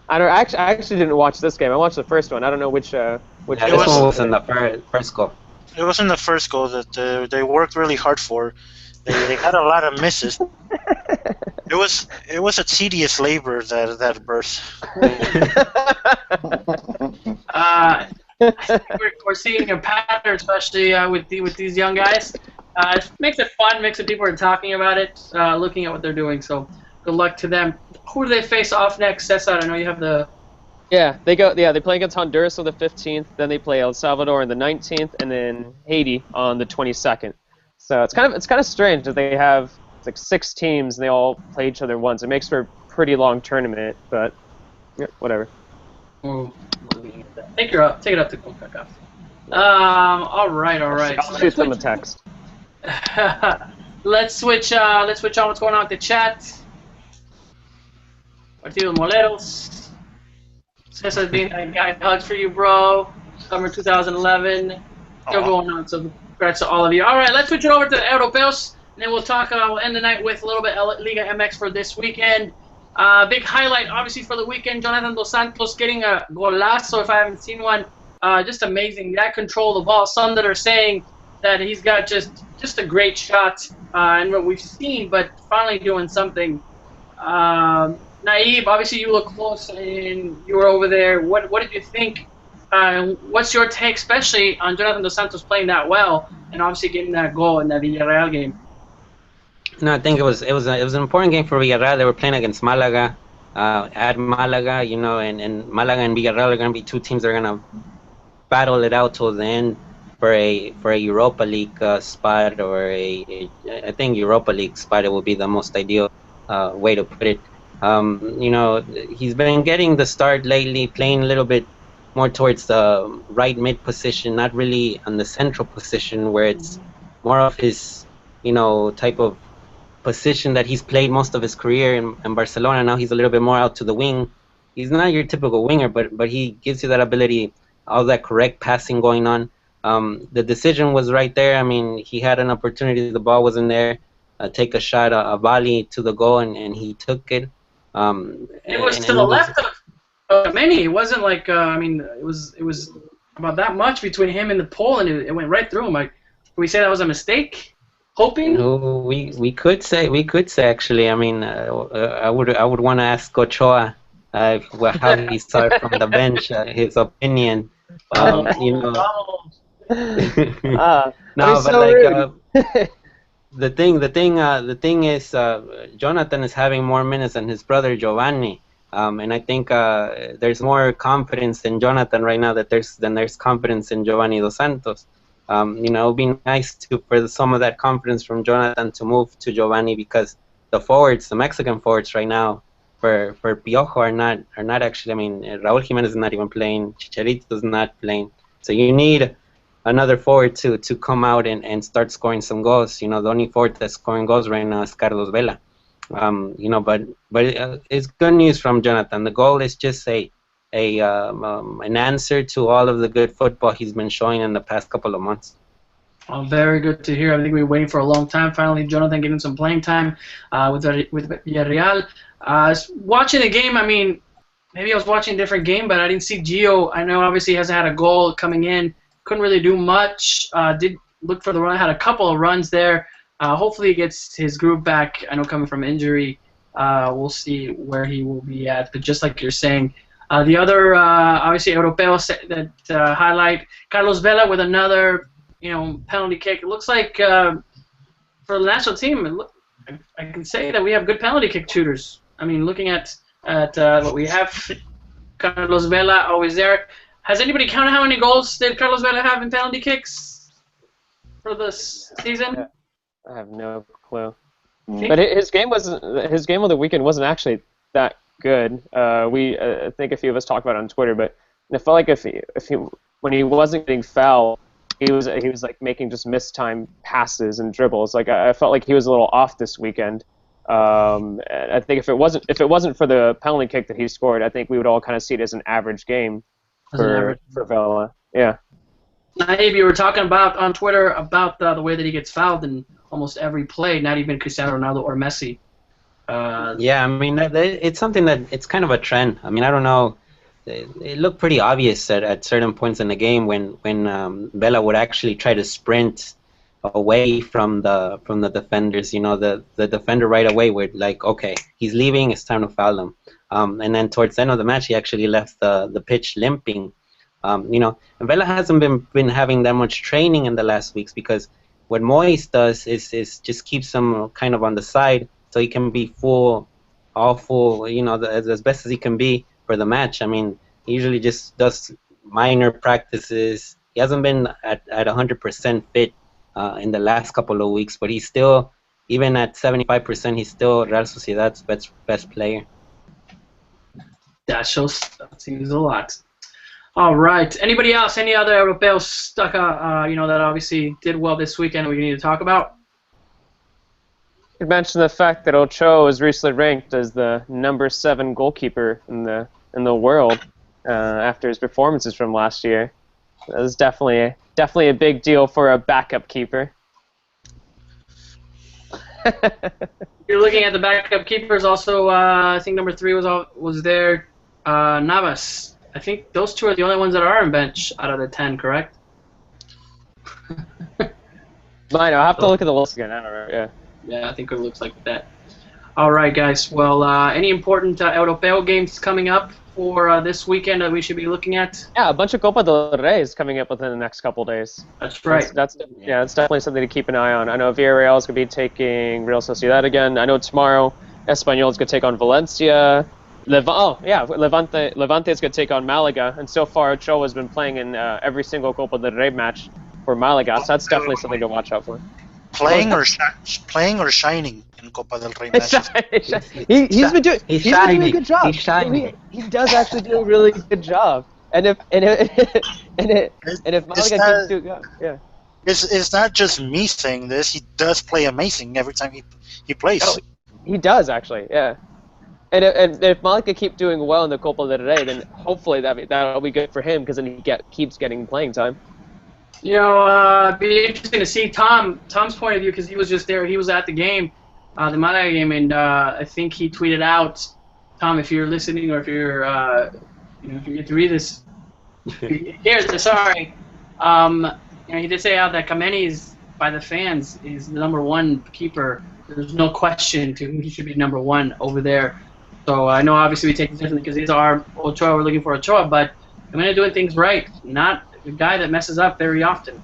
I actually didn't watch this game. I watched the first one. I don't know which. This one was in the first goal. It was in the first goal that they worked really hard for. They had a lot of misses. It was a tedious labor, that birth. We're seeing a pattern, especially with these young guys. It makes it fun, makes it people are talking about it, looking at what they're doing. So good luck to them. Who do they face off next, Cesar? I know you have the. They play against Honduras on the 15th, then they play El Salvador on the 19th, and then Haiti on the 22nd. So it's kind of strange that they have like 6 teams and they all play each other once. It makes for a pretty long tournament, but yeah, whatever. Take it up to CONCACAF. All right. I'll shoot them a text. Let's switch on what's going on with the chat. Partido Moleros. Cesar being that guy, hugs for you, bro. Summer 2011. Still going on, so congrats to all of you. All right, let's switch it over to the Europeos, and then we'll talk. We'll end the night with a little bit Liga MX for this weekend. Big highlight, obviously, for the weekend, Jonathan Dos Santos getting a golazo, if I haven't seen one. Just amazing. That control of the ball. Some that are saying that he's got just a great shot and what we've seen, but finally doing something. Naive, obviously you look close and you were over there. What did you think? What's your take, especially on Jonathan Dos Santos playing that well and obviously getting that goal in that Villarreal game? No, I think it was an important game for Villarreal. They were playing against Malaga, at Malaga, and Malaga and Villarreal are going to be 2 teams that are going to battle it out till the end for a Europa League spot, or I think Europa League spot. It would be the most ideal way to put it. He's been getting the start lately, playing a little bit more towards the right mid position, not really on the central position where it's more of his, type of position that he's played most of his career in Barcelona. Now he's a little bit more out to the wing. He's not your typical winger, but he gives you that ability, all that correct passing going on. The decision was right there. I mean, he had an opportunity. The ball wasn't there. Take a shot, a volley to the goal, and he took it. It was to the left of Many. It wasn't like it was about that much between him and the pole, and it went right through him. Like, can we say that was a mistake? Hoping? No, we could say actually. I mean, I would want to ask Ochoa how he saw it from the bench, his opinion. The thing is, Jonathan is having more minutes than his brother Giovanni, and I think there's more confidence in Jonathan right now than there's confidence in Giovanni Dos Santos. It would be nice for some of that confidence from Jonathan to move to Giovanni, because the Mexican forwards right now for Piojo are not actually. I mean, Raúl Jiménez is not even playing. Chicharito is not playing. So you need another forward to come out and start scoring some goals. The only forward that's scoring goals right now is Carlos Vela. But it's good news from Jonathan. The goal is just an answer to all of the good football he's been showing in the past couple of months. Oh, very good to hear. I think we've been waiting for a long time. Finally, Jonathan getting some playing time with Villarreal. Watching the game, I mean, maybe I was watching a different game, but I didn't see Gio. I know obviously he hasn't had a goal coming in. Couldn't really do much. Did look for the run. Had a couple of runs there. Hopefully he gets his groove back. I know coming from injury. We'll see where he will be at. But just like you're saying, the other obviously Europeos that highlight Carlos Vela with another penalty kick. It looks like for the national team, I can say that we have good penalty kick shooters. I mean, looking at what we have, Carlos Vela always there. Has anybody counted how many goals did Carlos Vela have in penalty kicks for this season? I have no clue. But his game of the weekend wasn't actually that good. I think a few of us talked about it on Twitter, but it felt like if he when he wasn't getting fouled, he was like making just mistimed passes and dribbles. Like I felt like he was a little off this weekend. And I think if it wasn't for the penalty kick that he scored, I think we would all kind of see it as an average game for Vela. Yeah. Naib, you were talking about on Twitter about the way that he gets fouled in almost every play, not even Cristiano Ronaldo or Messi. Yeah, I mean, it's something that it's kind of a trend. I mean, I don't know. It looked pretty obvious at certain points in the game when Vela would actually try to sprint away from the defenders. You know, the defender right away would like, okay, he's leaving, it's time to foul him. And then towards the end of the match, he actually left the pitch limping. You know, and Vela hasn't been having that much training in the last weeks because what Moyes does is just keeps him kind of on the side so he can be full, you know, as best as he can be for the match. I mean, he usually just does minor practices. He hasn't been at 100% fit in the last couple of weeks, but he's still, even at 75%, he's still Real Sociedad's best player. That seems a lot. All right. Anybody else? Any other Europeos stuck? You know, that obviously did well this weekend. We need to talk about. You mentioned the fact that Ochoa was recently ranked as the number 7 goalkeeper in the world after his performances from last year. That was definitely a big deal for a backup keeper. You're looking at the backup keepers. Also, I think number 3 was there. Navas. I think those 2 are the only ones that are on bench out of the 10. Correct? I'll have to look at the list again. I don't know. Yeah. Yeah, I think it looks like that. All right, guys. Well, any important Europeo games coming up for this weekend that we should be looking at? Yeah, a bunch of Copa del Rey is coming up within the next couple days. That's right. That's definitely something to keep an eye on. I know Villarreal is going to be taking Real Sociedad again. I know tomorrow Espanyol is going to take on Valencia. Levante is going to take on Malaga. And so far, Ochoa has been playing in every single Copa del Rey match for Malaga. So that's definitely something to watch out for. Playing or shining in Copa del Rey matches? He's been doing a good job. He's shining. He does actually do a really good job. And if Malaga keeps doing yeah. It's not just me saying this. He does play amazing every time he plays. Oh, he does actually, yeah. And if Malaga keep doing well in the Copa del Rey, then hopefully that'll be good for him because then he keeps getting playing time. You know, it'd be interesting to see Tom's point of view because he was just there. He was at the game, the Malaga game, and I think he tweeted out, Tom, if you're listening or if you're, if you get to read this, sorry. He did say out that Kameni is, by the fans, is the number 1 keeper. There's no question to who he should be number 1 over there. So I know obviously we take this differently because these are Ochoa. We're looking for Ochoa, but Kameni doing things right, not a guy that messes up very often.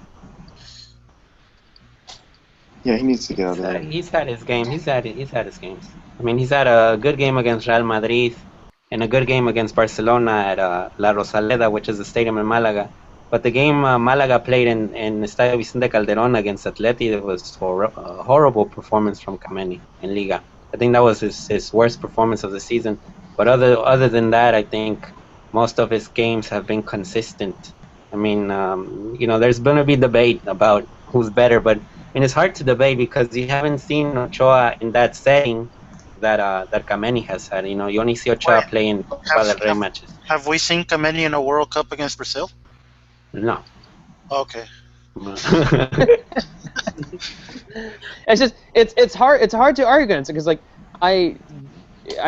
Yeah, he needs to get out of there. He's had his game. He's had his games. I mean, he's had a good game against Real Madrid and a good game against Barcelona at La Rosaleda, which is the stadium in Malaga. But the game Malaga played in Estadio Vicente Calderón against Atleti, it was a horrible performance from Kameni in Liga. I think that was his worst performance of the season. But other than that, I think most of his games have been consistent. I mean, there's going to be debate about who's better, but it's hard to debate because you haven't seen Ochoa in that setting that Kameni has had. You know, you only see Ochoa play in Copa del Rey matches. Have we seen Kameni in a World Cup against Brazil? No. Okay. It's hard to argue against it because I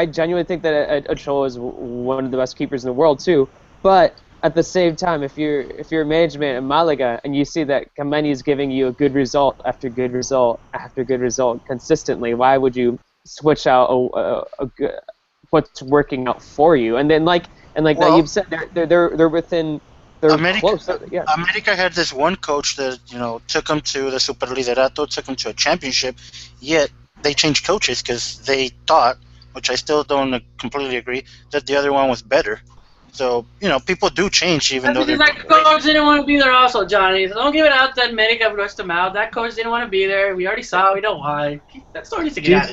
genuinely think that Ochoa is one of the best keepers in the world too, but at the same time, if you're management in Malaga and you see that Kameni is giving you a good result after good result after good result consistently, why would you switch out what's working out for you? And then that you've said, they're within. America had this one coach that took him to the Superliderato, took him to a championship. Yet they changed coaches because they thought, which I still don't completely agree, that the other one was better. So, people do change even though they're that coach didn't want to be there also, Johnny. So don't give it out that America rushed him out. That coach didn't want to be there. We already saw. We know why. That story needs to get out.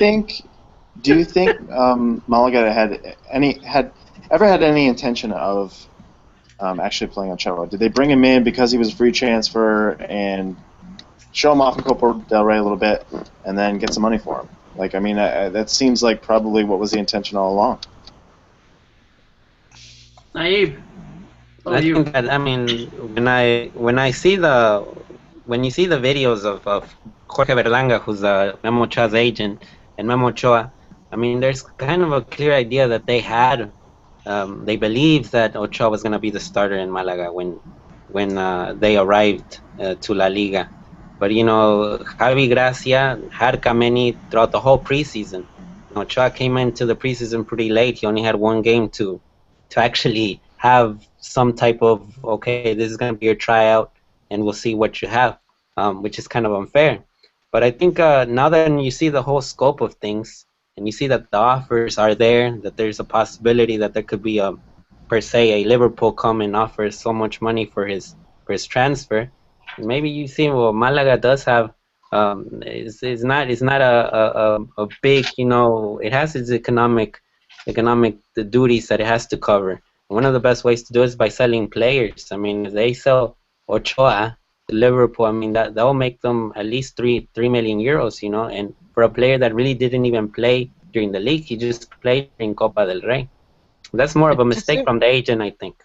Do you think Malaga had any intention of actually playing Ochoa? Did they bring him in because he was a free transfer and show him off in Copa del Rey a little bit, and then get some money for him? Like, I mean, that seems like probably what was the intention all along. Naive. I think that, I mean, when you see the videos of Jorge Berlanga, who's Memo Ochoa's agent, and Memo Ochoa, I mean, there's kind of a clear idea that they believed that Ochoa was going to be the starter in Malaga when they arrived to La Liga. But, you know, Javi Gracia had Kameni throughout the whole preseason. Ochoa came into the preseason pretty late. He only had one game to actually have some type of, okay, this is going to be your tryout, and we'll see what you have, which is kind of unfair. But I think now that you see the whole scope of things, and you see that the offers are there, that there's a possibility that there could be per se, a Liverpool come and offer so much money for his transfer. Maybe you see, well, Malaga does have, it's not a big, you know, it has its economic the duties that it has to cover. One of the best ways to do it is by selling players. I mean, if they sell Ochoa to Liverpool, I mean, that will make them at least 3 million euros, you know, and for a player that really didn't even play during the league, he just played in Copa del Rey. That's more of a mistake from the agent, I think.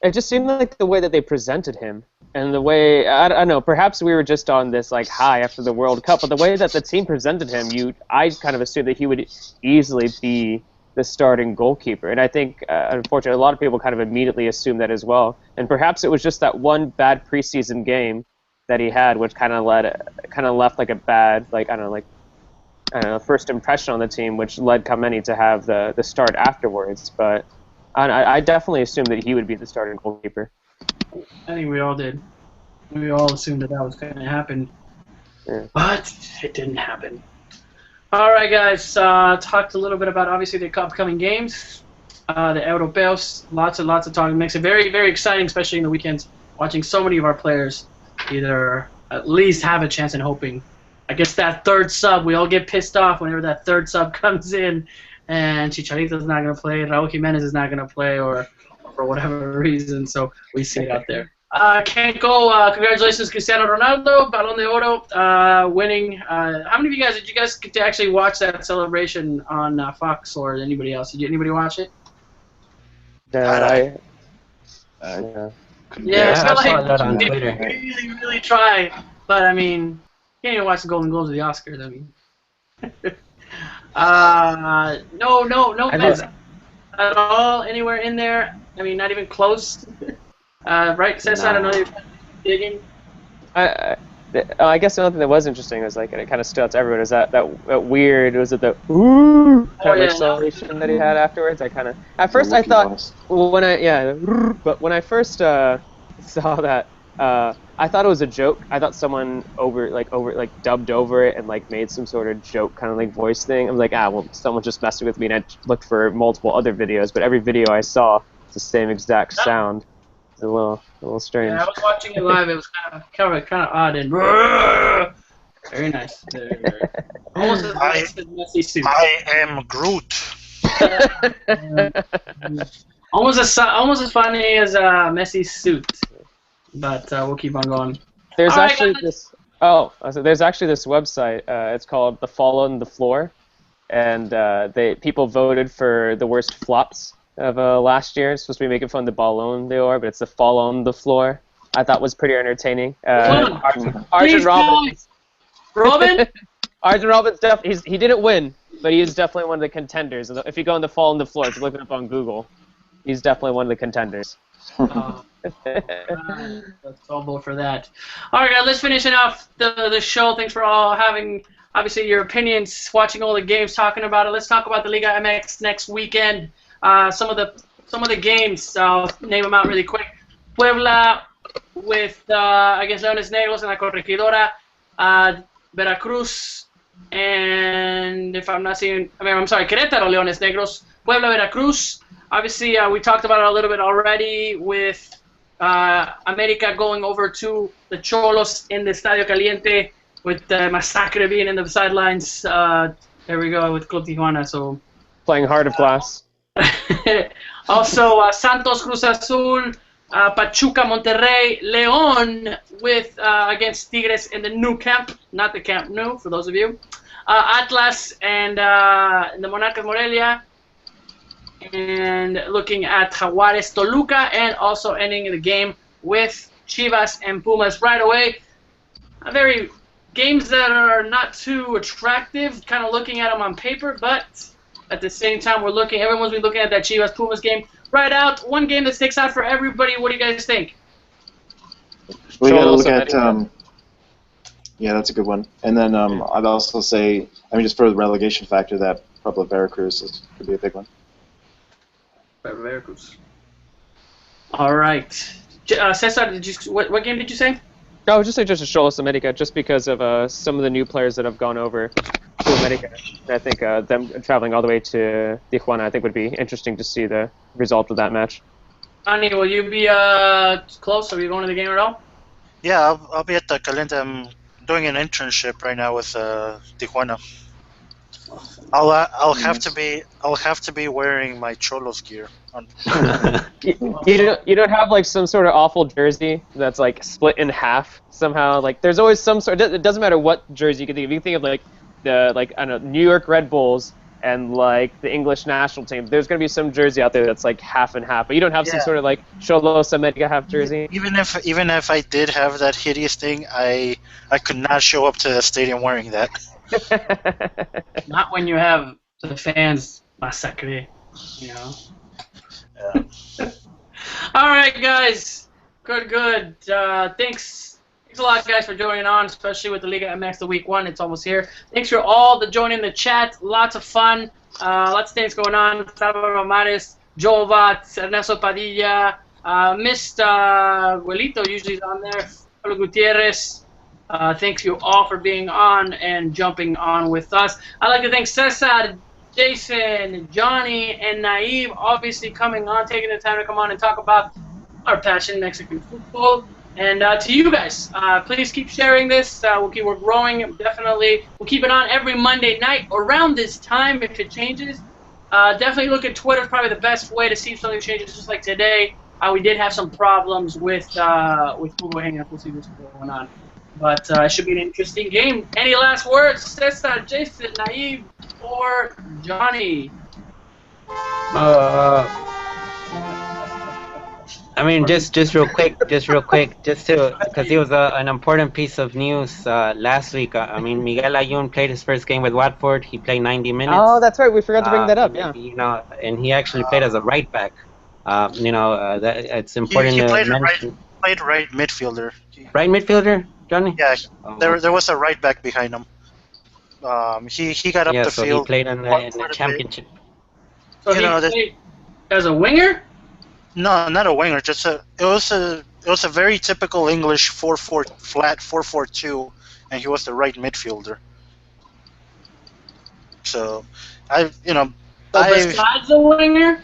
It just seemed like the way that they presented him, and the way, I don't know, perhaps we were just on this like high after the World Cup, but the way that the team presented him, I kind of assumed that he would easily be the starting goalkeeper, and I think, unfortunately, a lot of people kind of immediately assumed that as well, and perhaps it was just that one bad preseason game that he had, which kind of left like a bad, like, I don't know, first impression on the team, which led Kameni to have the start afterwards, but I definitely assumed that he would be the starting goalkeeper. I think we all did. We all assumed that was going to happen. Yeah. But it didn't happen. All right, guys. Talked a little bit about, obviously, the upcoming games. The Europeos. Lots of talking. Makes it very, very exciting, especially in the weekends. Watching so many of our players either at least have a chance and hoping. I guess that third sub, we all get pissed off whenever that third sub comes in. And Chicharito's not going to play, Raul Jimenez is not going to play, or for whatever reason, so we see it out there. Can't go. Congratulations, Cristiano Ronaldo, Balón de Oro, winning. How many of you guys did you guys get to actually watch that celebration on Fox or anybody else? Did anybody watch it? Yeah, Yeah, I feel I saw that on like Twitter. they really try, but I mean, you can't even watch the Golden Globes or the Oscars. I mean. No bets at all anywhere in there. I mean, not even close. Right, Cesar? I don't know you're digging. I guess the only thing that was interesting was, like, and it kind of stood out to everyone, is that weird, was it the ooh kind of acceleration that he had afterwards? I kind of, at first I thought, but when I first saw that, I thought it was a joke. I thought someone dubbed over it and like made some sort of joke kind of like voice thing. I was like, well, someone just messing with me, and I looked for multiple other videos, but every video I saw, it's the same exact sound. It's a little strange. Yeah, I was watching it live. It was kind of odd and very nice. Almost as nice as Messi suit. I am Groot. Almost as funny as Messi's suit. But we'll keep on going. There's actually this website. It's called The Fall on the Floor, and people voted for the worst flops of last year. It's supposed to be making fun of the Ballon d'Or, but it's The Fall on the Floor. I thought was pretty entertaining. Arjen Robin? Arjen Robben's he didn't win, but he's definitely one of the contenders. If you go on The Fall on the Floor, if you look it up on Google, he's definitely one of the contenders. Let's all vote for that. All right, guys, let's finish off the show. Thanks for all having, obviously, your opinions, watching all the games, talking about it. Let's talk about the Liga MX next weekend. Some of the games, I'll name them out really quick. Puebla with against Leones Negros in La Corregidora, Veracruz, and Querétaro Leones Negros, Puebla Veracruz. Obviously, we talked about it a little bit already with America going over to the Cholos in the Estadio Caliente with Masacre being in the sidelines. There we go with Club Tijuana. So playing Heart of Glass. Also, Santos Cruz Azul, Pachuca, Monterrey, León with against Tigres in the new camp, not the Camp Nou, for those of you. Atlas and the Monarcas Morelia. And looking at Jaguares, Toluca, and also ending the game with Chivas and Pumas right away. Games that are not too attractive, kind of looking at them on paper, but at the same time, everyone's been looking at that Chivas Pumas game right out. One game that sticks out for everybody. What do you guys think? We got to look at, yeah, that's a good one. And then I'd also say, just for the relegation factor, that Puebla Veracruz could be a big one. Veracruz. All right. Cesar, what game did you say? I would just say just Cholos America, just because of some of the new players that have gone over to America. I think them traveling all the way to Tijuana, I think would be interesting to see the result of that match. Ani, will you be close? Are you going to the game at all? Yeah, I'll be at the Caliente. I'm doing an internship right now with Tijuana. I'll have to be wearing my Cholos gear. You don't have like some sort of awful jersey that's like split in half somehow. Like there's always some sort. It doesn't matter what jersey you can think of. You can think of like I don't know, New York Red Bulls and like the English national team. There's gonna be some jersey out there that's like half and half. But you don't have some sort of like Cholos America half jersey. Even if I did have that hideous thing, I could not show up to the stadium wearing that. Not when you have the fans massacre, you know. Yeah. All right, guys. Good. Thanks a lot, guys, for joining on, especially with the Liga MX, the week 1. It's almost here. Thanks for all the joining the chat. Lots of fun. Lots of things going on. Salvador Romares, Jovat, Ernesto Padilla, Mr. Abuelito usually is on there. Pablo Gutierrez. Thanks you all for being on and jumping on with us. I'd like to thank Cesar, Jason, Johnny, and Naive, obviously coming on, taking the time to come on and talk about our passion, Mexican football. And to you guys, please keep sharing this. We're growing, definitely. We'll keep it on every Monday night around this time if it changes. Definitely look at Twitter. Probably the best way to see if something changes, just like today. We did have some problems with Google Hangouts. We'll see what's going on. But it should be an interesting game. Any last words, Cesar, Jason, Naive, or Johnny? Just real quick, because it was an important piece of news last week. Miguel Ayun played his first game with Watford. He played 90 minutes. Oh, that's right. We forgot to bring that up. Yeah. And he actually played as a right back. That it's important he played to mention. Played right midfielder. Right midfielder, Johnny? Yeah, there was a right back behind him. He got up the so field. he played in the championship. So he played as a winger? No, not a winger. It was a very typical English 4-4 flat 4-4-2, and he was the right midfielder. So, besides a winger?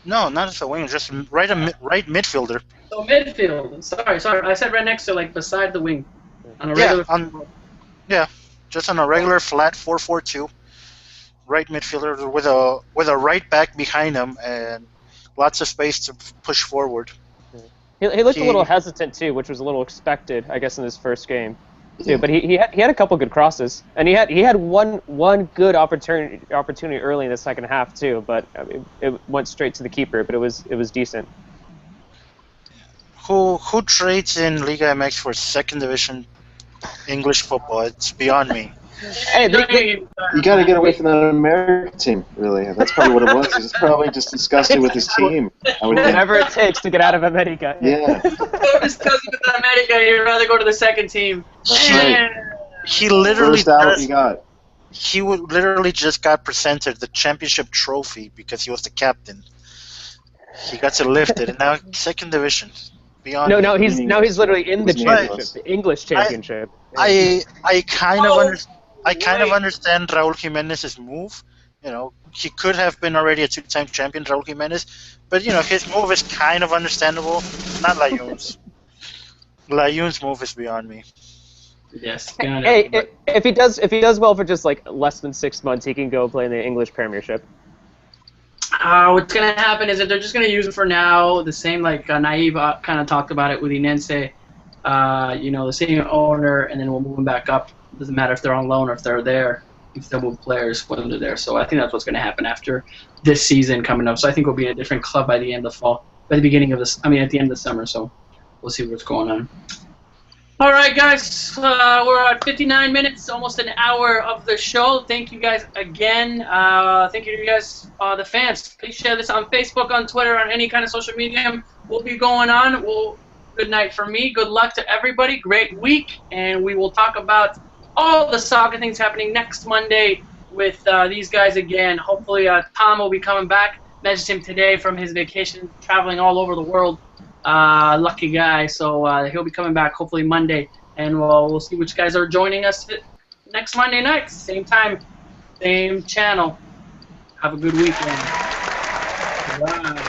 No, not as a winger, just right midfielder. So midfield. Sorry. I said right next to, like, beside the wing. On a regular. Just on a regular flat 4-4-2, right midfielder with a right back behind him and lots of space to push forward. He looked a little hesitant too, which was a little expected, I guess, in his first game too. But he had a couple good crosses, and he had one good opportunity early in the second half too. But it went straight to the keeper, but it was decent. Who trades in Liga MX for second division English football? It's beyond me. Hey, you got to get away from that American team, really. That's probably what it was. He's probably just disgusted with his team. Whatever it takes to get out of America. Yeah. Disgusted with America, you'd rather go to the second team. Right. He literally He literally just got presented the championship trophy because he was the captain. He got to lift it, and now second division. Beyond no, he's literally in the championship, the English championship. I kind of understand Raúl Jiménez's move. He could have been already a two-time champion, Raúl Jiménez, but his move is kind of understandable. Not Layun's. Layun's move is beyond me. Yes. Hey, if he does well for just like less than 6 months, he can go play in the English Premiership. What's going to happen is that they're just going to use him for now, the same like Naive kind of talked about it with Inense, the same owner, and then we'll move them back up. It doesn't matter if they're on loan or if they're there. You still move players when they're there. So I think that's what's going to happen after this season coming up. So I think we'll be in a different club by the end of the fall, by the beginning of this. At the end of the summer. So we'll see what's going on. All right, guys, we're at 59 minutes, almost an hour of the show. Thank you guys again. Thank you to you guys, the fans. Please share this on Facebook, on Twitter, on any kind of social media. We'll be going on. Good night for me. Good luck to everybody. Great week, and we will talk about all the soccer things happening next Monday with these guys again. Hopefully, Tom will be coming back. Messaged him today from his vacation, traveling all over the world. Lucky guy. So he'll be coming back hopefully Monday, and we'll see which guys are joining us next Monday night. Same time, same channel. Have a good weekend. Bye.